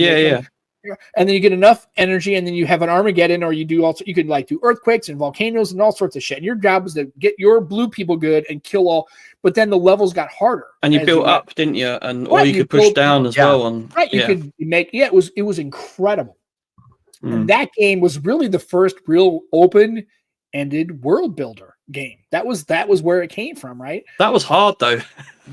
and then you get enough energy, and then you have an Armageddon, or you can like do earthquakes and volcanoes and all sorts of shit. And your job was to get your blue people good and kill all. But then the levels got harder. And you built up, didn't you? Or you could push down as well. You could make it was incredible. And that game was really the first real open-ended world builder game. That was where it came from, right? That was hard though.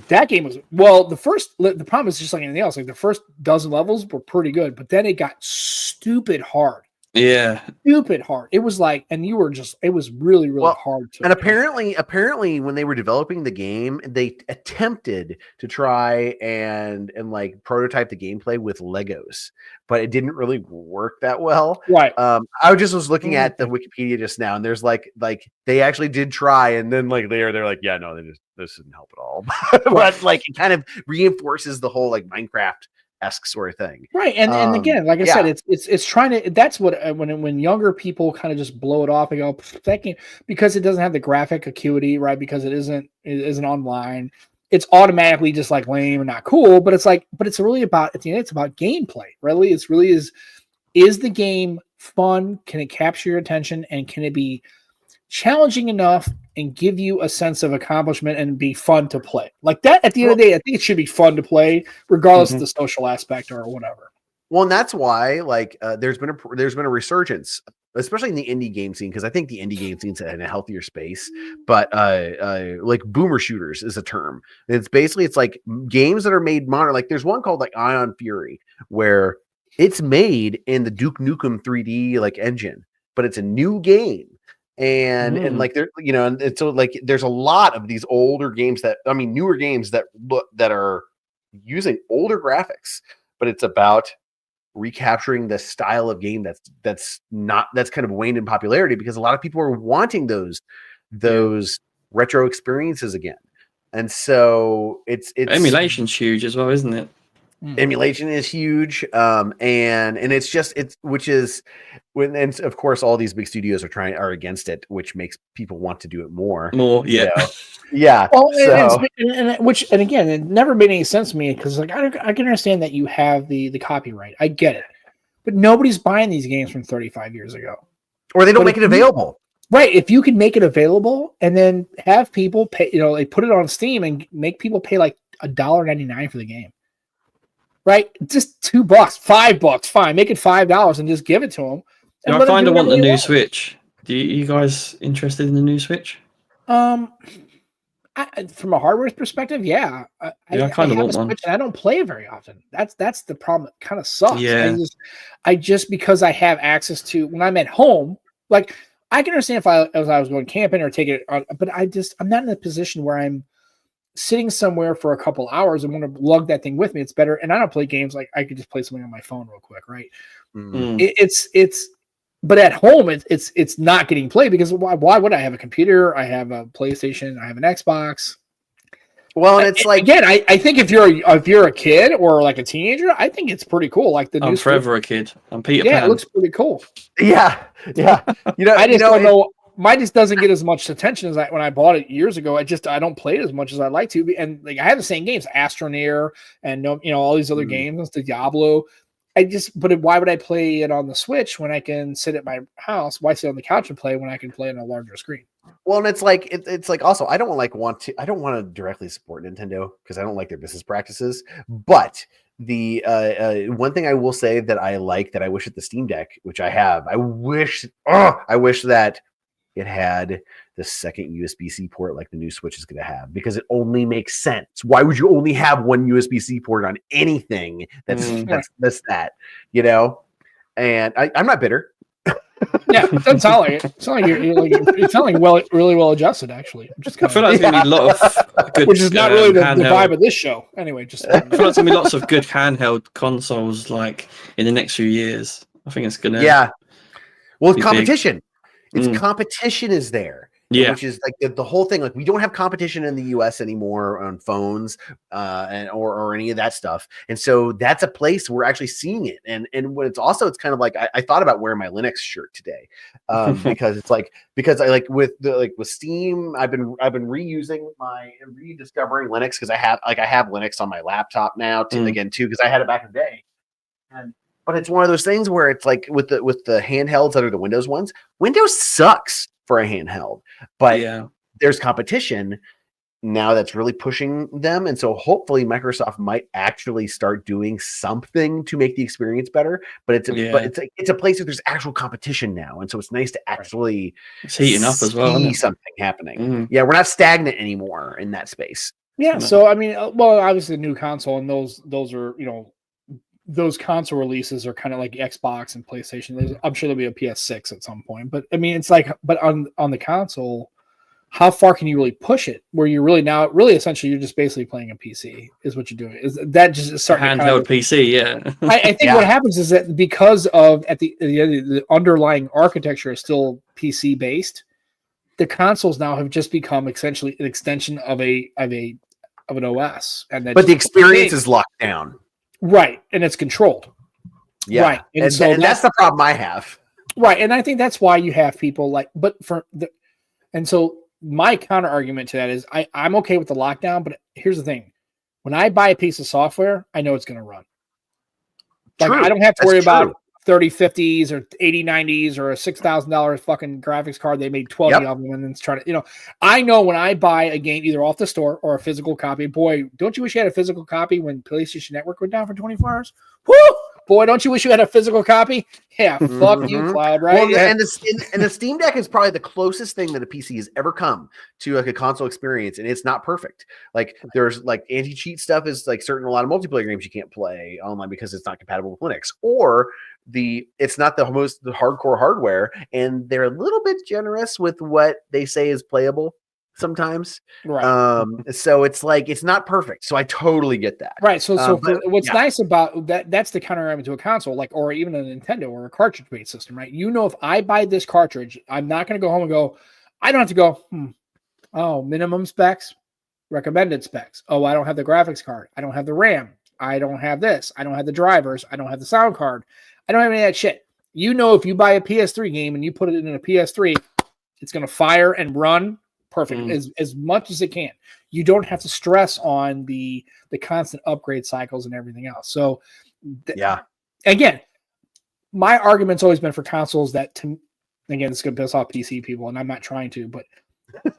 That game was the problem is just like anything else. Like the first dozen levels were pretty good, but then it got stupid hard. Yeah. Stupid hard. It was like, and you were just, it was really, really hard to. And apparently when they were developing the game, they attempted to try and like prototype the gameplay with Legos, but it didn't really work that well. Right. I was looking at the Wikipedia just now, and there's like they actually did try, and then like they're like, yeah, no, this didn't help at all. But like it kind of reinforces the whole like Minecraft esque sort of thing. Right. And again, like I said, it's trying to, that's what, when younger people kind of just blow it off and go, that game, because it doesn't have the graphic acuity, right? Because it isn't online. It's automatically just like lame and not cool, but it's really about, at the end, it's about gameplay. Really, is the game fun? Can it capture your attention, and can it be challenging enough and give you a sense of accomplishment and be fun to play? Like that, at the end of the day, I think it should be fun to play, regardless of the social aspect or whatever. Well, and that's why, like, there's been a resurgence, especially in the indie game scene, because I think the indie game scene's in a healthier space. But like boomer shooters is a term. And it's like games that are made modern. Like there's one called like Ion Fury, where it's made in the Duke Nukem 3D like engine, but it's a new game. And like there, and so like there's a lot of these older games newer games that are using older graphics, but it's about recapturing the style of game that's kind of waned in popularity, because a lot of people are wanting those retro experiences again. And so it's emulation's huge as well, isn't it? Emulation is huge, and and of course all these big studios are against it, which makes people want to do it more. Yeah. Well, and again, it never made any sense to me, because like I can understand that you have the copyright, I get it, but nobody's buying these games from 35 years ago, or they don't make it available. Right? If you can make it available and then have people pay, they put it on Steam and make people pay like $1.99 for the game. Right, just $2, $5, fine. Make it $5 and just give it to them. I kind of want the new Switch. Do you guys interested in the new Switch? From a hardware perspective, yeah. I kind of want one. And I don't play it very often. That's the problem. It kind of sucks. Yeah. I just because I have access to, when I'm at home, like I can understand if I was going camping or taking it on, but I'm not in a position where I'm sitting somewhere for a couple hours and want to lug that thing with me. It's better. And I don't play games like I could just play something on my phone real quick. Right. But at home, it's not getting played, because why would I have a computer? I have a PlayStation, I have an Xbox. Well, and it's like, again, I think if you're a kid or like a teenager, I think it's pretty cool. Like I'm forever a kid. I'm Peter Pan. Yeah, it looks pretty cool. Yeah. I just don't know. Mine just doesn't get as much attention as when I bought it years ago. I don't play it as much as I'd like to. And like I have the same games, Astroneer and all these other games, the Diablo. But why would I play it on the Switch when I can sit at my house? Why sit on the couch and play when I can play on a larger screen? Well, and it's like also I don't want to directly support Nintendo, because I don't like their business practices. But the one thing I will say that I like, that I wish at the Steam Deck, which I have, I wish that it had the second USB-C port like the new Switch is going to have, because it only makes sense. Why would you only have one USB-C port on anything that's that, And I'm not bitter. Yeah, it doesn't sound like it. It's sounding really well adjusted, actually. I feel like there's going to be a lot of good, which is not really the vibe of this show. Anyway, just I feel like there's going to be lots of good handheld consoles like in the next few years. I think it's going to well, competition. It's competition is there. Yeah, which is like the whole thing. Like we don't have competition in the US anymore on phones or any of that stuff. And so that's a place we're actually seeing it. And when it's kind of like I thought about wearing my Linux shirt today because I like with Steam, I've been rediscovering Linux, because I have Linux on my laptop now too, because I had it back in the day. But it's one of those things where it's like with the handhelds that are the Windows ones, Windows sucks for a handheld, but there's competition now that's really pushing them. And so hopefully Microsoft might actually start doing something to make the experience better, but it's a place where there's actual competition now. And so it's nice to actually it's heating up as well, see something happening. Yeah. We're not stagnant anymore in that space. Yeah. So, I mean, well, obviously the new console, and those are, those console releases are kind of like Xbox and PlayStation. I'm sure there'll be a PS6 at some point, but I mean, it's like, but on the console, how far can you really push it? Where you're really essentially you're just basically playing a PC is what you're doing. Is that just starting handheld PC? Yeah, I think what happens is that because of the underlying architecture is still PC based, the consoles now have just become essentially an extension of an OS, but the experience is locked down. Right, and it's controlled. Yeah, right, and that's the problem I have. Right, and I think that's why you have people like, and so my counter argument to that is I'm okay with the lockdown, but here's the thing: when I buy a piece of software, I know it's going to run. Like I don't have to worry about 3050s or 8090s or a $6,000 fucking graphics card. They made 12 of them and then it's trying to, I know when I buy a game either off the store or a physical copy, boy, don't you wish you had a physical copy when PlayStation Network went down for 24 hours? Woo! Boy, don't you wish you had a physical copy? Yeah, fuck you, Cloud, right? Well, and the Steam Deck is probably the closest thing that a PC has ever come to like a console experience, and it's not perfect. Like there's like anti-cheat stuff is like certain a lot of multiplayer games you can't play online because it's not compatible with Linux, or it's not the hardcore hardware, and they're a little bit generous with what they say is playable sometimes. Right. So it's like it's not perfect. So I totally get that. Right. What's nice about that's the counter argument to a console, like or even a Nintendo or a cartridge-based system, right? If I buy this cartridge, I'm not going to go home and go, I don't have to go, oh, minimum specs, recommended specs. Oh, I don't have the graphics card. I don't have the RAM. I don't have this. I don't have the drivers. I don't have the sound card. I don't have any of that shit. If you buy a PS3 game and you put it in a PS3, it's going to fire and run perfect as much as it can. You don't have to stress on the constant upgrade cycles and everything else. So again, my argument's always been for consoles that again, it's going to piss off PC people, and I'm not trying to, but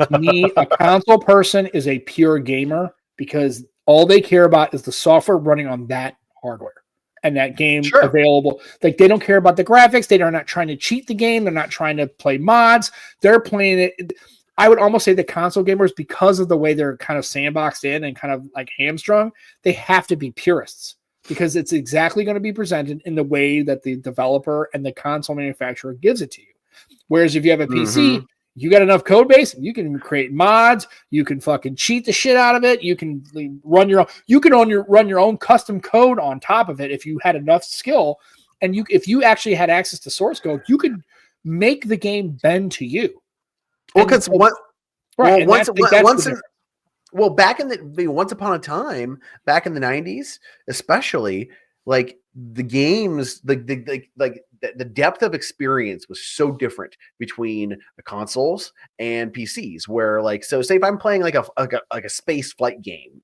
to me, a console person is a pure gamer because all they care about is the software running on that hardware and that game available. Like they don't care about the graphics. They are not trying to cheat the game. They're not trying to play mods. They're playing it. I would almost say the console gamers, because of the way they're kind of sandboxed in and kind of like hamstrung, they have to be purists because it's exactly going to be presented in the way that the developer and the console manufacturer gives it to you. Whereas if you have a PC, you got enough code base, you can create mods, you can fucking cheat the shit out of it, you can run your own custom code on top of it if you had enough skill, and if you actually had access to source code, you could make the game bend to you. Well, because back in the once upon a time, back in the 90s, especially, like the games, the depth of experience was so different between the consoles and PCs. Where so say if I'm playing like a space flight game,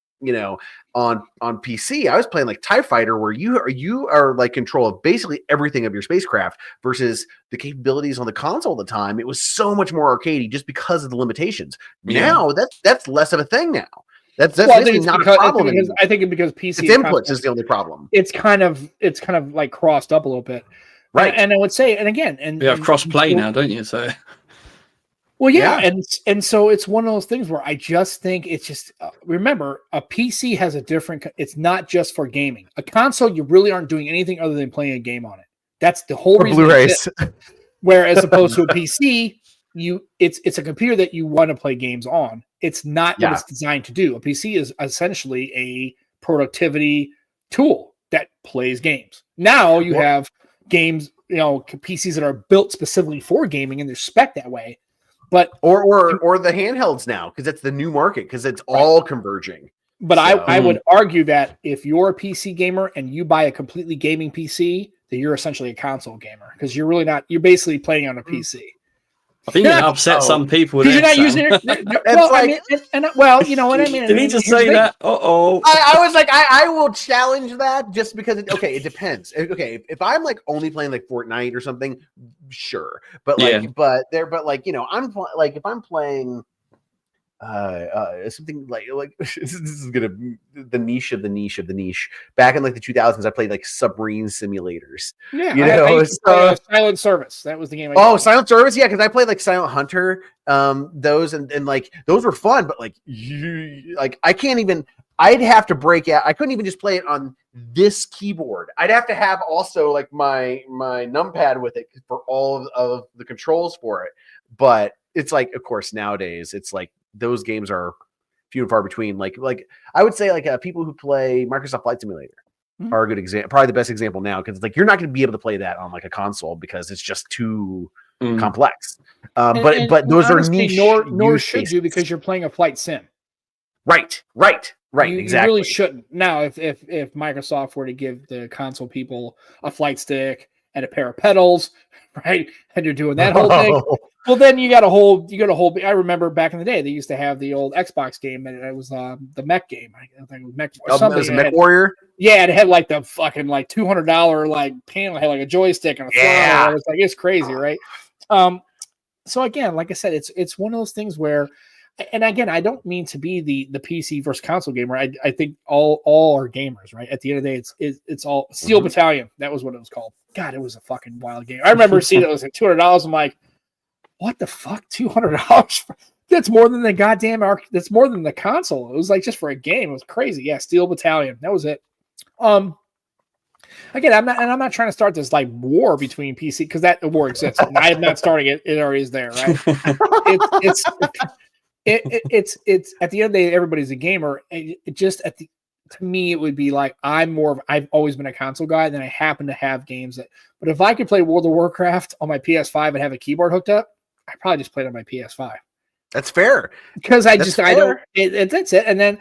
on PC, I was playing like TIE Fighter, where you are like control of basically everything of your spacecraft versus the capabilities on the console at the time. It was so much more arcadey just because of the limitations. Now that's less of a thing now. That's basically not a problem. I think because PC inputs is the only problem. It's kind of like crossed up a little bit. Right. And I would say, and again, you have cross play now, don't you? So well, yeah. And so it's one of those things where I just think it's just remember, a PC has a different. It's not just for gaming. A console, you really aren't doing anything other than playing a game on it. That's the whole reason. Blu-rays. Whereas as opposed to a PC, it's a computer that you want to play games on. It's not what it's designed to do. A PC is essentially a productivity tool that plays games. Now you have games, PCs that are built specifically for gaming and they're spec that way. But or the handhelds now, because that's the new market, because it's all converging. But I would argue that if you're a PC gamer and you buy a completely gaming PC, that you're essentially a console gamer because you're really not. You're basically playing on a PC. I think it upset some people. You're not using it. Well, you know what I mean. Did he just say that? I was like, I will challenge that just because. It depends. Okay, if I'm like only playing like Fortnite or something, sure. But I'm if I'm playing something like this is gonna the niche of the niche of the niche. Back in like the 2000s, I played like submarine simulators. Yeah, I Silent Service. That was the game. Silent Service, yeah, because I played like Silent Hunter. Those and like those were fun, but I can't even. I'd have to break out. I couldn't even just play it on this keyboard. I'd have to have also like my numpad with it for all of the controls for it. But it's like, of course, nowadays it's like. Those games are few and far between. Like I would say, people who play Microsoft Flight Simulator are a good example, probably the best example now, because you're not going to be able to play that on like a console because it's just too complex. But those honestly, are niche. Nor should you, because you're playing a flight sim. Right. Right, You exactly. really shouldn't. Now, if Microsoft were to give the console people a flight stick and a pair of pedals, right, and you're doing that whole thing, well, then you got a whole. I remember back in the day they used to have the old Xbox game, and it was the mech game. I think it was Mech or something. It was a Mech Warrior. Yeah, it had like the fucking like $200 like panel, it had like a joystick and a throttle. It was like it's crazy, right? So again, like I said, it's one of those things where. And again, I don't mean to be the PC versus console gamer. I think all are gamers, right? At the end of the day, it's all Steel Battalion. That was what it was called. God, it was a fucking wild game. I remember seeing it was like $200. I'm like, what the fuck? $200? That's more than the goddamn that's more than the console. It was like just for a game. It was crazy. Yeah, Steel Battalion. That was it. Again, I'm not trying to start this like war between PC because that war exists. And I am not starting it. It already is there, right? It's at the end of the day, everybody's a gamer. To me, it would be like I've always been a console guy, then I happen to have games but if I could play World of Warcraft on my PS5 and have a keyboard hooked up, I probably just played on my PS5. That's fair. Because I don't that's it. And then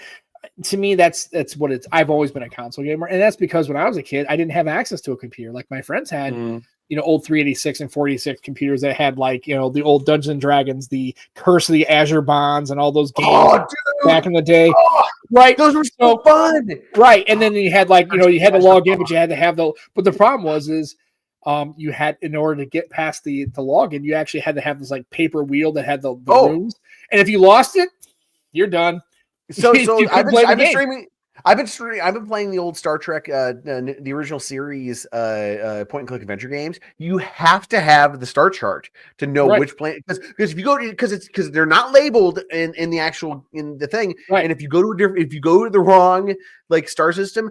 to me, that's what it's. I've always been a console gamer, and that's because when I was a kid, I didn't have access to a computer like my friends had. Old 386 and 486 computers that had like, the old Dungeons and Dragons, the Curse of the Azure Bonds, and all those games back in the day. Right. Those were so fun. Right. And then you had like, you had to log in, but you had to have but the problem was you had, in order to get past the login, you actually had to have this like paper wheel that had the rooms. And if you lost it, you're done. So I've been streaming. I've been playing the old Star Trek, the original series, point and click adventure games. You have to have the start chart to know which planet, because if you go to, because they're not labeled in the thing, right. And if you go to the wrong like star system,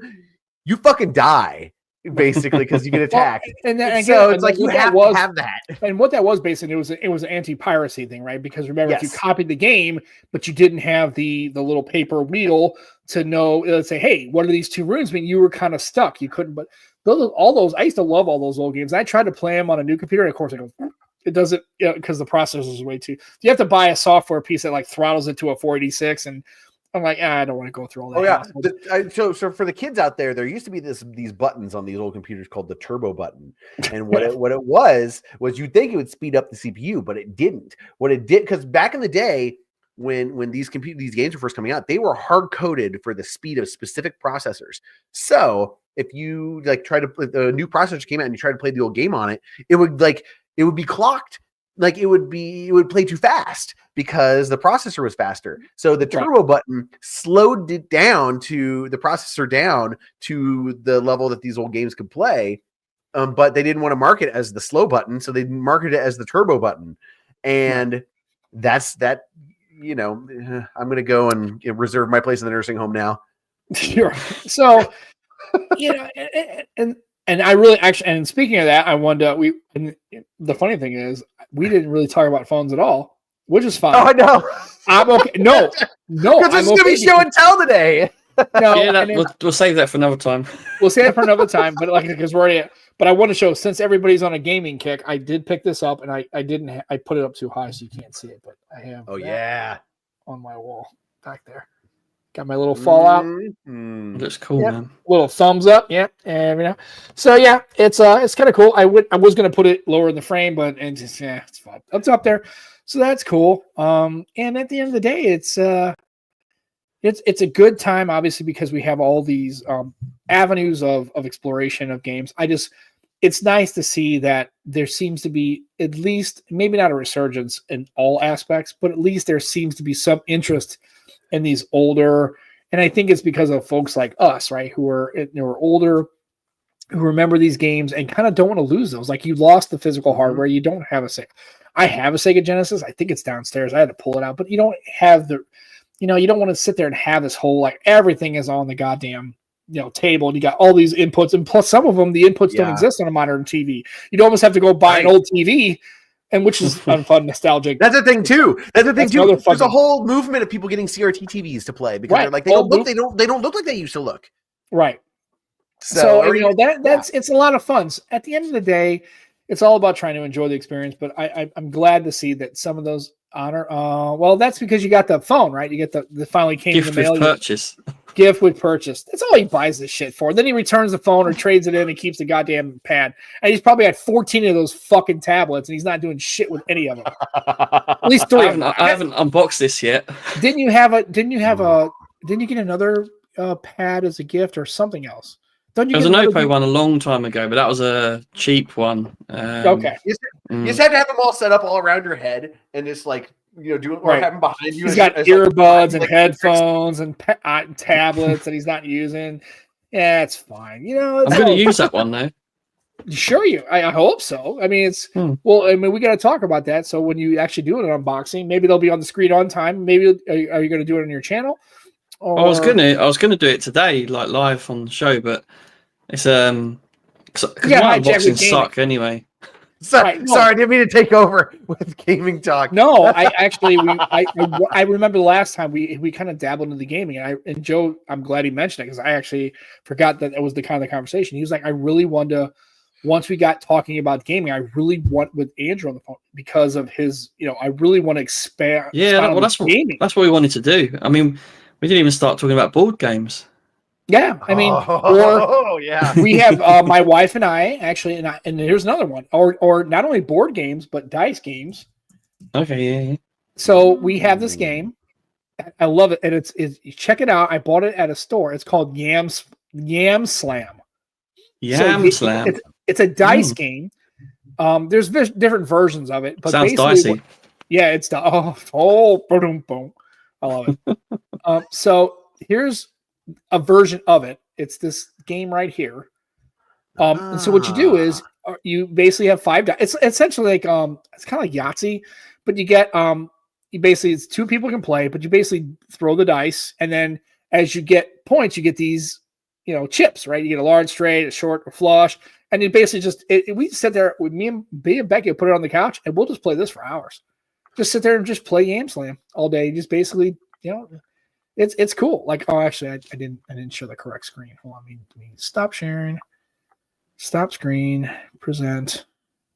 you fucking die. Basically, because you get attacked, it's like you have to have that. And what that was basically, it was an anti-piracy thing, right? Because remember, if you copied the game, but you didn't have the little paper wheel to know, let's say, hey, what do these two runes mean? You were kind of stuck. You couldn't. But all those, I used to love all those old games. I tried to play them on a new computer, and of course, it doesn't, because the processor is way too. You have to buy a software piece that like throttles it to a 486 and. I'm like, I don't want to go through all that. So for the kids out there used to be these buttons on these old computers called the turbo button, and what it was you'd think it would speed up the CPU, but it didn't. What it did, because back in the day when these games were first coming out, they were hard coded for the speed of specific processors. So if you like try to play, the new processor came out and you try to play the old game on it, it would be clocked. Like it would play too fast because the processor was faster. So the turbo button slowed it down to the processor down to the level that these old games could play. But they didn't want to market it as the slow button, so they marketed it as the turbo button. And that's that. I'm going to go and reserve my place in the nursing home now. Sure. So, and I really actually, and speaking of that, I wanted and the funny thing is, we didn't really talk about phones at all, which is fine. Oh, I know. I'm okay. No. Because it's going to be show and tell today. No, we'll save that for another time. We'll save it for another time, but because we're already. But I want to show, since everybody's on a gaming kick, I did pick this up, and I didn't. I put it up too high so you can't see it, but I have. Oh yeah, on my wall back there. Got my little Fallout. That's cool, man. Little thumbs up, and So yeah, it's kind of cool. I was gonna put it lower in the frame, but it's fine. It's up there, so that's cool. And at the end of the day, it's a good time, obviously, because we have all these avenues of exploration of games. It's nice to see that there seems to be at least, maybe not a resurgence in all aspects, but at least there seems to be some interest in these older, and I think it's because of folks like us, right, who are older, who remember these games and kind of don't want to lose those. Like, you lost the physical hardware. You don't have a Sega. I have a Sega Genesis. I think it's downstairs. I had to pull it out, but you don't have you don't want to sit there and have this whole, like, everything is on the goddamn, table, and you got all these inputs, and plus some of them, the inputs don't exist on a modern TV. You'd almost have to go buy an old TV. And which is fun, nostalgic. That's the thing too. There's a whole movement of people getting CRT TVs to play because they're like they don't look like they used to look. Right. So it's a lot of fun. At the end of the day, it's all about trying to enjoy the experience. But I'm glad to see that some of those honor. Well, that's because you got the phone, right? You get the finally came gift in the mail. Purchase. Gift with purchase. That's all he buys this shit for. Then he returns the phone or trades it in and keeps the goddamn pad. And he's probably had 14 of those fucking tablets, and he's not doing shit with any of them. At least 3 of them. I haven't unboxed this yet. Didn't you get another pad as a gift or something else? There was an Oppo one a long time ago, but that was a cheap one. Okay. You just have to have them all set up all around your head and just like, do it or have them behind you. He's got earbuds and headphones and tablets that he's not using. Yeah, it's fine. I'm going to use that one though. Sure, I hope so. I mean, it's well. I mean, we got to talk about that. So when you actually do an unboxing, maybe they'll be on the screen on time. Maybe are you going to do it on your channel? Or... I was gonna do it today, like live on the show, but it's because my unboxings suck anyway. Sorry, I didn't mean to take over with gaming talk. No, I remember the last time we kind of dabbled into the gaming, and Joe, I'm glad he mentioned it because I actually forgot that it was the kind of conversation. He was like, I really wanted to. Once we got talking about gaming, I really want with Andrew on the phone because of his. I really want to expand. Yeah, well, that's what we wanted to do. I mean, we didn't even start talking about board games. Yeah, I mean, we have my wife and I actually, and here's another one, or not only board games but dice games. Okay, yeah. So we have this game. I love it, and it's check it out. I bought it at a store. It's called Yam Slam. Yam Slam. It's a dice game. There's different versions of it, but sounds dicey. Yeah, it's boom, boom. I love it. So here's a version of it. It's this game right here. And so what you do is you basically have 5 dice. It's essentially like it's kind of like Yahtzee, but you get it's 2 people can play, but you basically throw the dice, and then as you get points, you get these chips, right? You get a large, straight, a short, a flush, and it basically just we sit there with me and Becky, put it on the couch, and we'll just play this for hours. Just sit there and just play Yam Slam all day. Just basically, it's cool. Like, actually, I didn't show the correct screen. Hold on, let me stop sharing, stop screen, present,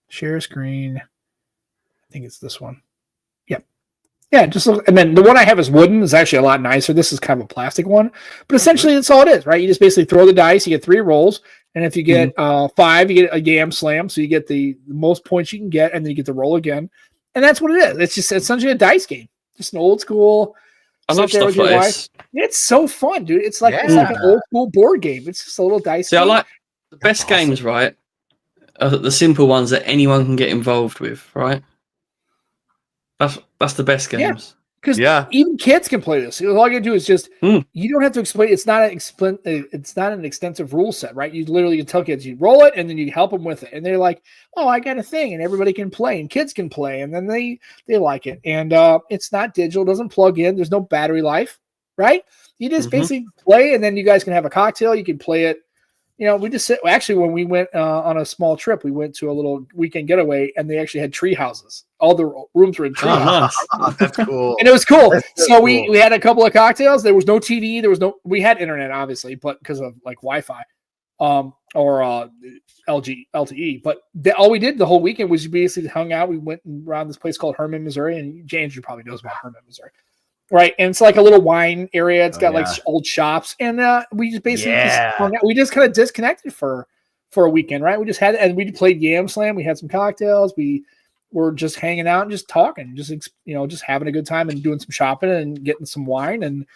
share screen. I think it's this one. Yep. Yeah, just look, and then the one I have is wooden. Is actually a lot nicer. This is kind of a plastic one, but essentially that's all it is, right? You just basically throw the dice. You get 3 rolls, and if you get 5, you get a Yam Slam. So you get the most points you can get, and then you get to roll again. And that's what it is. It's just essentially a dice game. Just an old school. I love stuff like this. It's so fun, dude. It's like an old school board game. It's just a little dice game. I like the best games, right? The simple ones that anyone can get involved with, right? That's the best games. Because even kids can play this. All you do is just you don't have to explain. It's not an extensive rule set, right? You literally tell kids you roll it and then you help them with it, and they're like, "Oh, I got a thing," and everybody can play, and kids can play, and then they like it. And it's not digital, doesn't plug in. There's no battery life, right? You just basically play, and then you guys can have a cocktail. You can play it. We just sit. Actually, when we went on a small trip, we went to a little weekend getaway, and they actually had tree houses. All the rooms were in tree houses. Nice. That's cool. And it was cool. So we had a couple of cocktails. There was no TV. We had internet, obviously, but because of like Wi-Fi or LTE. But all we did the whole weekend was basically hung out. We went around this place called Herman, Missouri, and James, you probably knows about Herman, Missouri. Right, and it's like a little wine area. It's got like old shops, and we just basically hung out. We just kind of disconnected for a weekend, right? We just had, and we played Yam Slam. We had some cocktails. We were just hanging out and just talking, just having a good time and doing some shopping and getting some wine and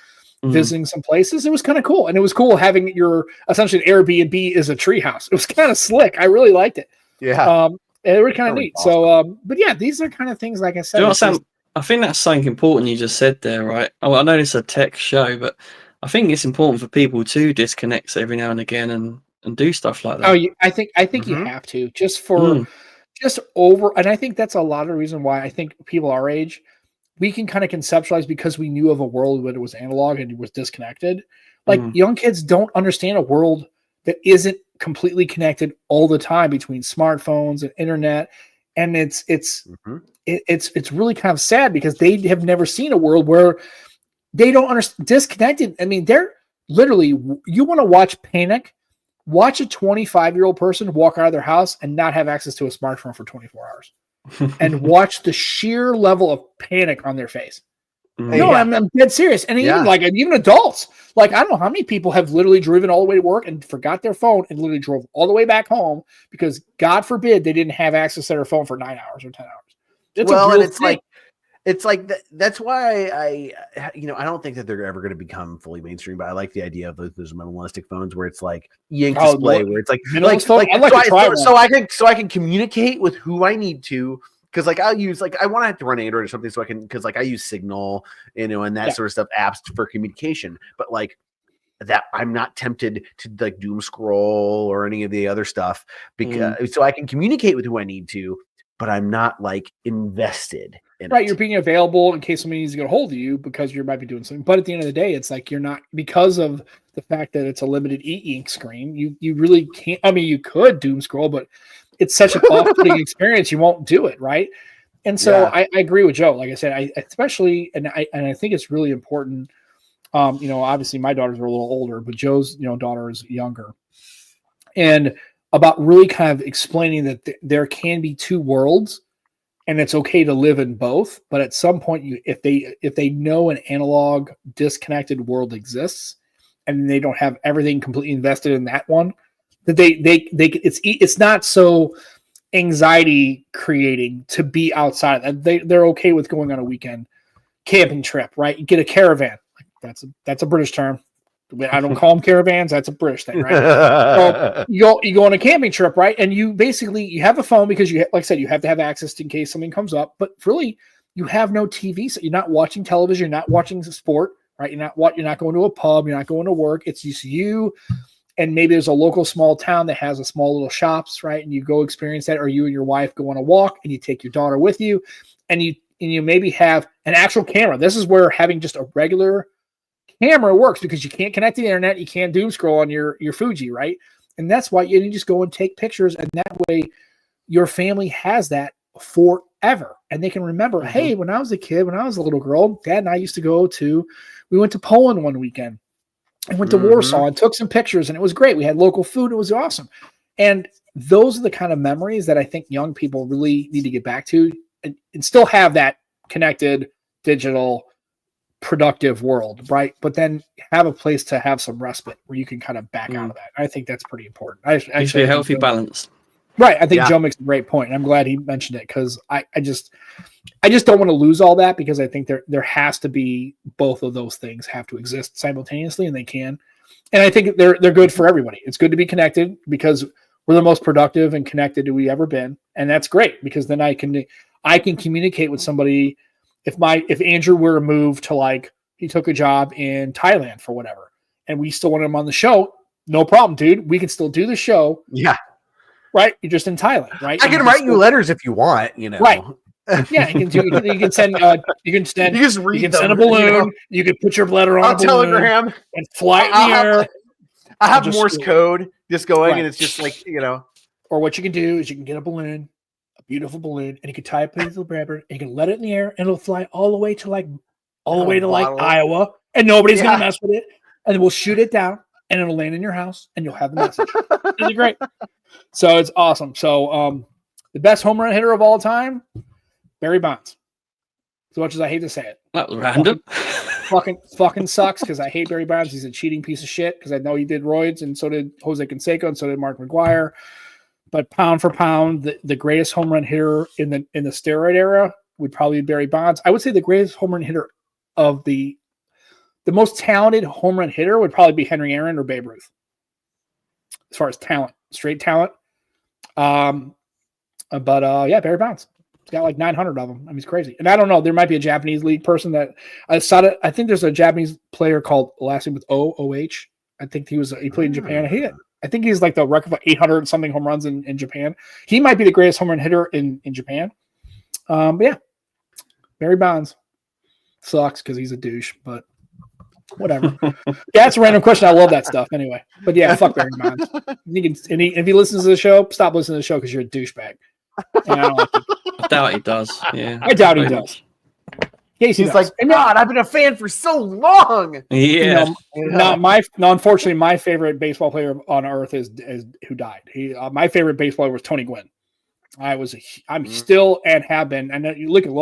visiting some places. It was kind of cool, and it was cool having your essentially an Airbnb is a treehouse. It was kind of slick. I really liked it. Yeah, and it was kind of neat. Awesome. So, but yeah, these are kind of things like I said. I think that's something important you just said there, right? Oh, I know it's a tech show, but I think it's important for people to disconnect every now and again and do stuff like that. Oh, I think you have to and I think that's a lot of the reason why I think people our age, we can kind of conceptualize because we knew of a world when it was analog and it was disconnected. Like young kids don't understand a world that isn't completely connected all the time between smartphones and internet. And it's really kind of sad because they have never seen a world where they don't understand disconnected. I mean, they're literally, you want to watch Panic, watch a 25-year-old person walk out of their house and not have access to a smartphone for 24 hours and watch the sheer level of panic on their face. No, I'm dead serious. And even adults, like, I don't know how many people have literally driven all the way to work and forgot their phone and literally drove all the way back home because, God forbid, they didn't have access to their phone for 9 hours or 10 hours. It's like that's why I don't think that they're ever going to become fully mainstream, but I like the idea of those minimalistic phones where it's like yank display, where it's like so I can communicate with who I need to. Because like I want to have to run Android or something so I can, because like I use Signal, and that sort of stuff, apps for communication. But like that, I'm not tempted to like doom scroll or any of the other stuff because so I can communicate with who I need to, but I'm not like invested in it. You're being available in case somebody needs to get a hold of you because you might be doing something. But at the end of the day, it's like you're not, because of the fact that it's a limited e-ink screen. You really can't. I mean, you could doom scroll, but it's such an off-putting experience, you won't do it, right? And so I agree with Joe. Like I said, I especially, and I think it's really important. Obviously my daughters are a little older, but Joe's daughter is younger, and about really kind of explaining that there can be two worlds, and it's okay to live in both. But at some point, if they know an analog disconnected world exists, and they don't have everything completely invested in that one, that it's not so anxiety creating to be outside. They're okay with going on a weekend camping trip, right? You get a caravan. That's a British term. I don't call them caravans. That's a British thing, right? So you go on a camping trip, right? And you have a phone because like I said, you have to have access in case something comes up. But really, you have no TV, so you're not watching television. You're not watching sport, right? You're not going to a pub. You're not going to work. It's just you. And maybe there's a local small town that has a small little shops, right? And you go experience that, or you and your wife go on a walk and you take your daughter with you, and you maybe have an actual camera. This is where having just a regular camera works, because you can't connect to the internet. You can't doom scroll on your Fuji, right? And that's why you just go and take pictures. And that way your family has that forever. And they can remember, hey, when I was a kid, when I was a little girl, Dad and I used to we went to Poland one weekend. I went to Warsaw and took some pictures, and it was great. We had local food. It was awesome. And those are the kind of memories that I think young people really need to get back to and still have that connected, digital, productive world, right? But then have a place to have some respite where you can kind of back out of that. I think that's pretty important. Actually, a healthy balance. Right. I think Joe makes a great point. I'm glad he mentioned it, because I just don't want to lose all that, because I think there has to be both of those things have to exist simultaneously, and they can. And I think they're good for everybody. It's good to be connected because we're the most productive and connected we ever been. And that's great, because then I can communicate with somebody. If Andrew were to move to, like, he took a job in Thailand for whatever, and we still want him on the show, no problem, dude. We can still do the show. Yeah. Right, you're just in Thailand, right? I can write you letters if you want, Right? Yeah, you can send a balloon. You can put your letter on a Telegram and fly it in the air. I have Morse code just going, and it's just like Or what you can do is you can get a balloon, a beautiful balloon, and you can tie it to a little rubber, and you can let it in the air, and it'll fly all the way to Iowa, and nobody's gonna mess with it. And then we'll shoot it down, and it'll land in your house, and you'll have the message. It'll be great. So it's awesome. So the best home run hitter of all time, Barry Bonds. As much as I hate to say it. That was random. Fucking sucks, because I hate Barry Bonds. He's a cheating piece of shit, because I know he did roids, and so did Jose Canseco, and so did Mark McGwire. But pound for pound, the greatest home run hitter in the steroid era would probably be Barry Bonds. I would say the greatest home run hitter of the most talented home run hitter would probably be Henry Aaron or Babe Ruth, as far as talent, straight talent. Barry Bonds. He's got like 900 of them. I mean, it's crazy. And I don't know, there might be a Japanese league person that I saw it. I think there's a Japanese player called, last name with O-O-H. I think he played in Japan. I think he's like the record for 800 something home runs in Japan. He might be the greatest home run hitter in Japan. But yeah, Barry Bonds sucks because he's a douche, but whatever. Yeah, it's a random question. I love that stuff anyway. But yeah, fuck Barry Bonds. If he listens to the show, stop listening to the show because you're a douchebag. And I don't like it. I doubt he does. Yeah, I doubt he does. He's like, God, I've been a fan for so long. Yeah. Unfortunately, my favorite baseball player on earth is who died. My favorite baseball player was Tony Gwynn. I'm still and have been. And you look at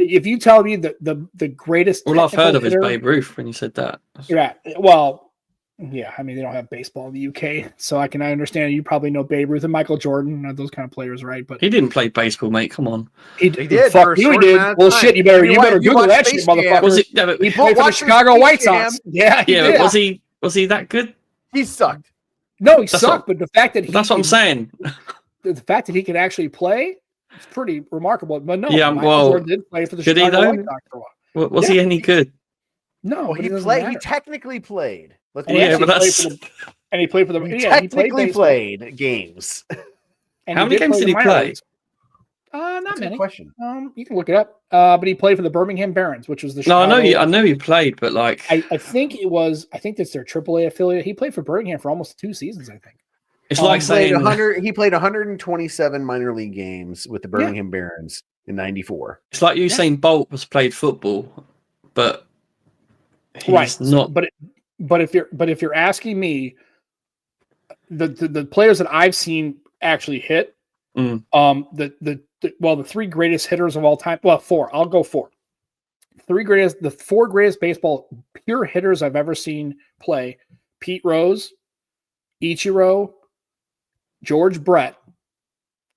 if you tell me the greatest, all I've heard of hitter, is Babe Ruth when you said that. Yeah, well, yeah. I mean, they don't have baseball in the UK, so I understand. You probably know Babe Ruth and Michael Jordan, those kind of players, right? But he didn't play baseball, mate. Come on, he did. Fuck you, he did. Well, shit. You better Google that shit, motherfucker. Was it, yeah, but, he played for the Chicago White Sox. Yeah, yeah. But was he that good? He sucked. No, he sucked. But the fact that that's what I'm saying. The fact that he could actually play, it's pretty remarkable. But no, yeah, Michael Jordan did play for the Chicago White Sox for a while. Was he any good? No, he played. He technically played. But that's and he played for the. He technically played games. And how many games did he play? Not many. Good question. You can look it up. But he played for the Birmingham Barons, which was the. Chicago, I know he played, but like I think it was. I think that's their AAA affiliate. He played for Birmingham for almost 2 seasons. I think. It's like saying 100. He played 127 minor league games with the Birmingham Barons in '94. It's like Usain Bolt has played football, but he's not. But if you're asking me, the players that I've seen actually hit, the 3 greatest hitters of all time. Well, 4. I'll go 4. The 4 greatest baseball pure hitters I've ever seen play: Pete Rose, Ichiro, George Brett,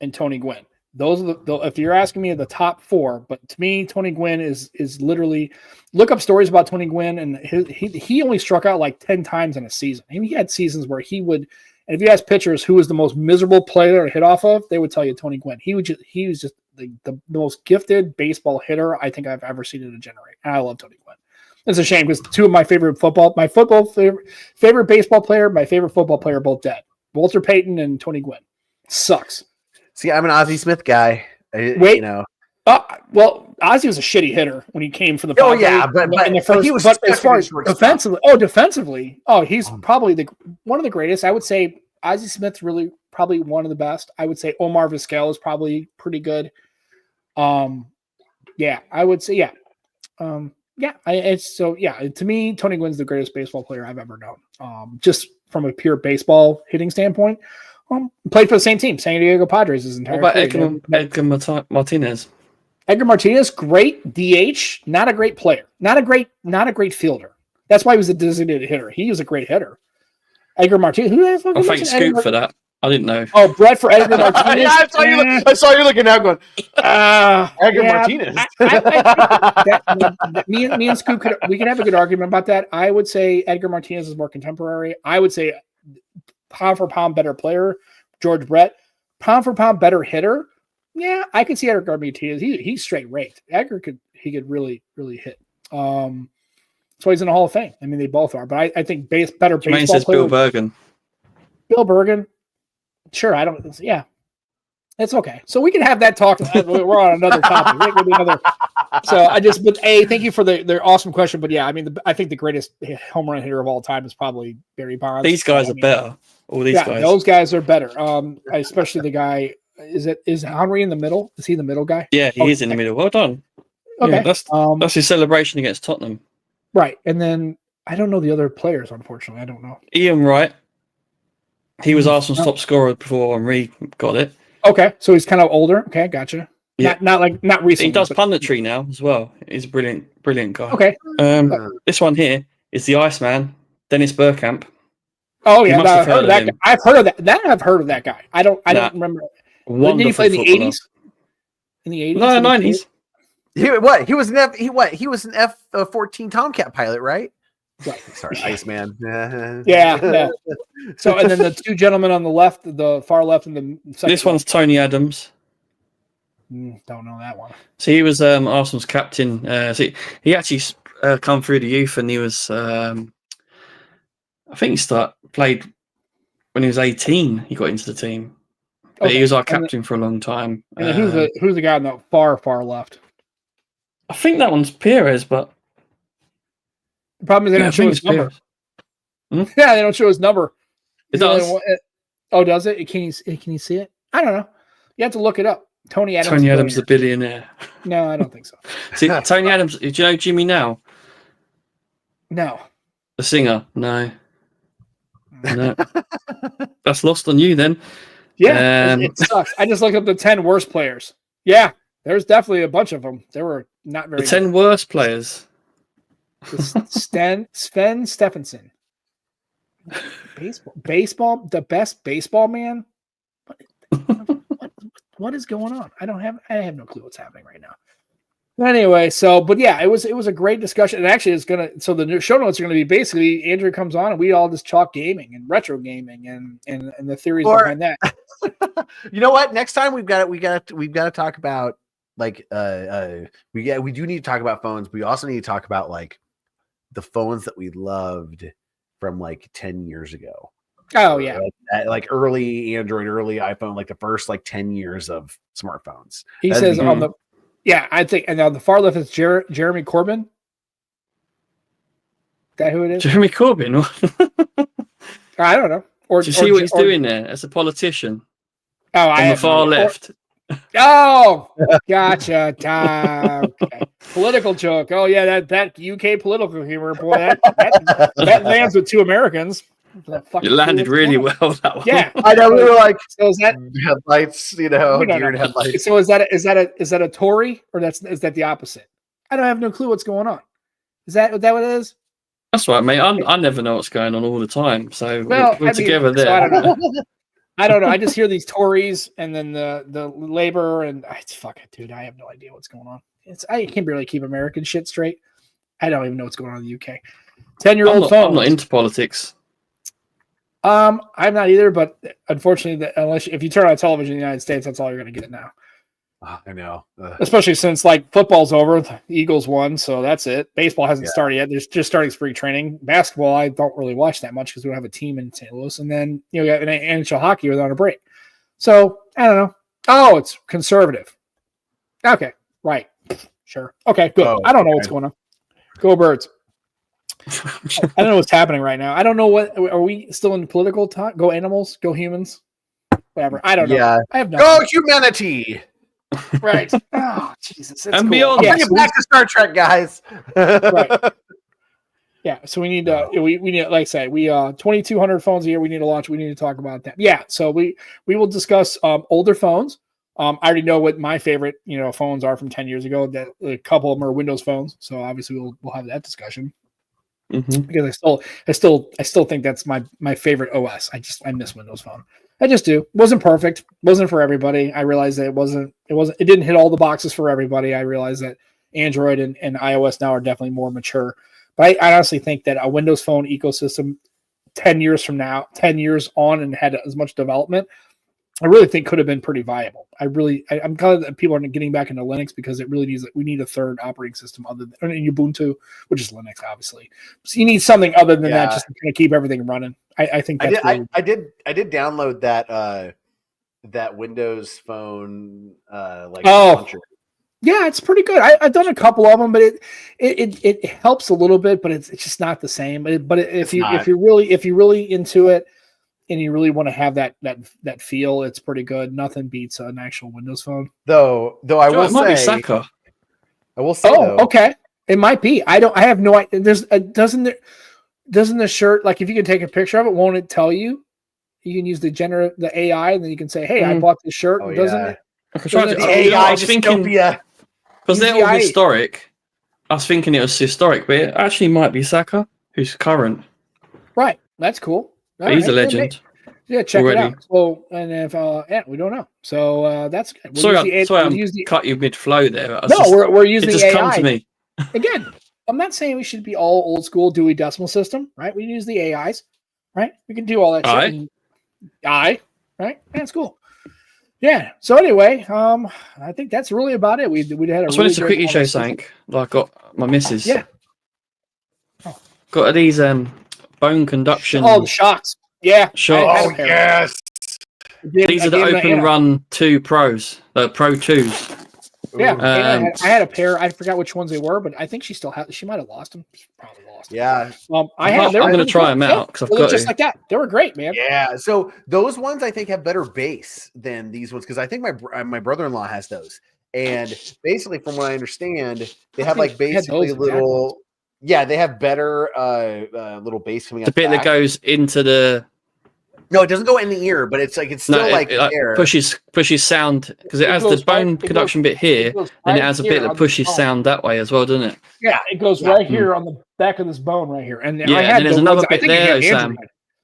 and Tony Gwynn. Those are if you're asking me the top 4, but to me, Tony Gwynn is literally, look up stories about Tony Gwynn, and he only struck out like 10 times in a season. I mean, he had seasons where he would, and if you ask pitchers who was the most miserable player to hit off of, they would tell you Tony Gwynn. He was just the most gifted baseball hitter I think I've ever seen in a generation. And I love Tony Gwynn. It's a shame because 2 of my favorite favorite baseball player, my favorite football player are both dead. Walter Payton and Tony Gwynn. Sucks. See, I'm an Ozzie Smith guy. Well, Ozzie was a shitty hitter when he came from the. Oh yeah, but in the first. But as far as defensively, he's probably one of the greatest. I would say Ozzie Smith's really probably one of the best. I would say Omar Vizquel is probably pretty good. Yeah, I would say to me, Tony Gwynn's the greatest baseball player I've ever known. Just from a pure baseball hitting standpoint. Played for the same team, San Diego Padres, his entire career. Edgar Martinez? Edgar Martinez, great DH, not a great player, not a great fielder. That's why he was a designated hitter. He was a great hitter. Edgar Martinez. Who the fuck? Thanks, Scoop, for that. I didn't know. Oh, Brett for Edgar Martinez. I saw you looking out going, Edgar Martinez. Me and Scoop we can have a good argument about that. I would say Edgar Martinez is more contemporary. I would say pound for pound better player, George Brett. Pound for pound better hitter. Yeah, I can see Edgar Martinez. He's straight raked. Edgar could really hit. So he's in the Hall of Fame. I mean, they both are. But I think better baseball says player. Bill Bergen. Bill Bergen. Sure, I don't. Yeah, it's okay. So we can have that talk. We're on another topic. Thank you for the awesome question. But yeah, I mean, I think the greatest home run hitter of all time is probably Barry Bonds. These guys are better. All these guys. Those guys are better. Especially the guy. Is Henry in the middle? Is he the middle guy? Yeah, he is in the middle. Well done. Okay, yeah, that's his celebration against Tottenham. Right, and then I don't know the other players. Unfortunately, I don't know. Ian Wright. He was Arsenal's top scorer before Henry got it. Okay, so he's kind of older. Okay, gotcha. Yeah. Not recently. He does punditry now as well. He's a brilliant guy. Okay. This one here is the Iceman, Dennis Bergkamp. Oh yeah, I've heard of that guy. I've heard of that. I've heard of that guy. I don't remember. Did he play in the 80s? In the 80s? No, 90s. He was an F-14 Tomcat pilot, right? Right. Sorry, Iceman. Yeah. So, and then the 2 gentlemen on the left, the far left, and the second. This one's Tony Adams. Don't know that one. So he was Arsenal's captain. He actually come through the youth, and he was. I think he played when he was 18. He got into the team, but he was our captain for a long time. And who's the guy on the far left? I think that one's Perez, but. The problem is they don't show his number. Yeah, they don't show his number. It does. Does it? Can you see it? I don't know. You have to look it up. Tony Adams, the billionaire. No, I don't think so. See, Tony Adams. Do you know Jimmy Now? No. The singer? No. That's lost on you then. Yeah, it sucks. I just looked up the 10 worst players. Yeah, There's definitely a bunch of them. There were not very. The 10 worst players. Sven Stephenson. Baseball, the best baseball man. What is going on? I have no clue what's happening right now. Anyway, but yeah, it was a great discussion. And actually, so the new show notes are gonna be basically Andrew comes on and we all just talk gaming and retro gaming and the theories behind that. You know what? Next time we've got to talk about like we do need to talk about phones. We also need to talk about like the phones that we loved from like 10 years ago. Oh yeah, like early Android, early iPhone, like the first like 10 years of smartphones. He says on the I think, and on the far left is Jeremy Corbyn. Is that who it is? Jeremy Corbyn. I don't know. Do you see what he's doing there as a politician? Oh, on the far left. Oh, gotcha. Okay. Political joke. Oh yeah, that UK political humor, boy. That lands with two Americans. It landed really well. That one. Yeah, I know. We were like, so is that headlights? Deer in headlights. So is that a Tory or is that the opposite? I don't have no clue what's going on. Is that what it is? That's right, mate. I never know what's going on all the time. So we're together there. So I don't know. I don't know. I just hear these Tories and then the Labor and fuck it, dude. I have no idea what's going on. I can barely keep American shit straight. I don't even know what's going on in the UK. 10-year-old phone. I'm not into politics. I'm not either, but unfortunately, if you turn on television in the United States, that's all you're going to get now. I know, especially since like football's over, the Eagles won, so that's it. Baseball hasn't started yet; they're just starting spring training. Basketball, I don't really watch that much because we don't have a team in St. Louis, and then we got NHL hockey without a break. So I don't know. Oh, it's conservative. Okay, right, sure. Okay, good. I don't know what's going on. Go Birds. I don't know what's happening right now. I don't know what are we still in political talk? Go animals, go humans, whatever. I don't know. Yeah, I have go humanity. Right. Oh Jesus. And beyond. Bring it back to Star Trek, guys. Right. Yeah. So we need we need, like I say, 2,200 phones a year. We need to launch. We need to talk about that. Yeah. So we will discuss older phones. I already know what my favorite phones are from 10 years ago. That a couple of them are Windows phones. So obviously we'll have that discussion. Mm-hmm. Because I still think that's my favorite OS. I miss Windows Phone. I just do. Wasn't perfect. Wasn't for everybody. I realized that it didn't hit all the boxes for everybody. I realized that Android and iOS now are definitely more mature. But I honestly think that a Windows Phone ecosystem 10 years from now, 10 years on and had as much development, I really think could have been pretty viable. I'm glad that people are getting back into Linux because it really we need a third operating system other than Ubuntu, which is Linux, obviously. So you need something other than that just to kind of keep everything running. I think that's I did download that Windows Phone launcher. Yeah, it's pretty good. I've done a couple of them, but it helps a little bit, but it's just not the same. But if you're really into it, and you really want to have that feel, it's pretty good. Nothing beats an actual Windows Phone. Though I will say, I will say, okay, it might be. I have no idea. Doesn't the shirt, like if you can take a picture of it, won't it tell you? You can use the AI, and then you can say, "Hey, I bought this shirt." Doesn't it? The AI dystopia. Because they're all historic. I was thinking it was historic, but it actually might be Saka, who's current. Right, that's cool. He's a legend. Yeah, check it out. So, and if we don't know, so that's good. Sorry, I cut you mid flow there. We're using it. Just AI. Come to me again. I'm not saying we should be all old school Dewey Decimal System, right? We use the AIs, right? We can do all that shit. Right? That's cool. Yeah. So anyway, I think that's really about it. We had a. I just wanted to quickly show something. I got my missus. Yeah. Got these bone conduction. Oh, the shocks. Yeah. Shocks. Oh, yes. These are the Open Run 2 Pros, Pro 2s. Yeah. I had a pair. I forgot which ones they were, but I think she still had. She might have lost them. She probably lost them. Yeah. I'm going to try them out because I've got just like that. They were great, man. Yeah. So those ones I think have better bass than these ones because I think my brother-in-law has those, and basically from what I understand, they have like basically little. Yeah, they have better little bass coming out. The bit that goes into the No, it doesn't go in the ear, but it's still there. Pushes sound because it has the bone conduction bit here, and it has a bit that pushes sound that way as well, doesn't it? Yeah, it goes right here on the back of this bone right here. And yeah, and there's another bit there, Sam.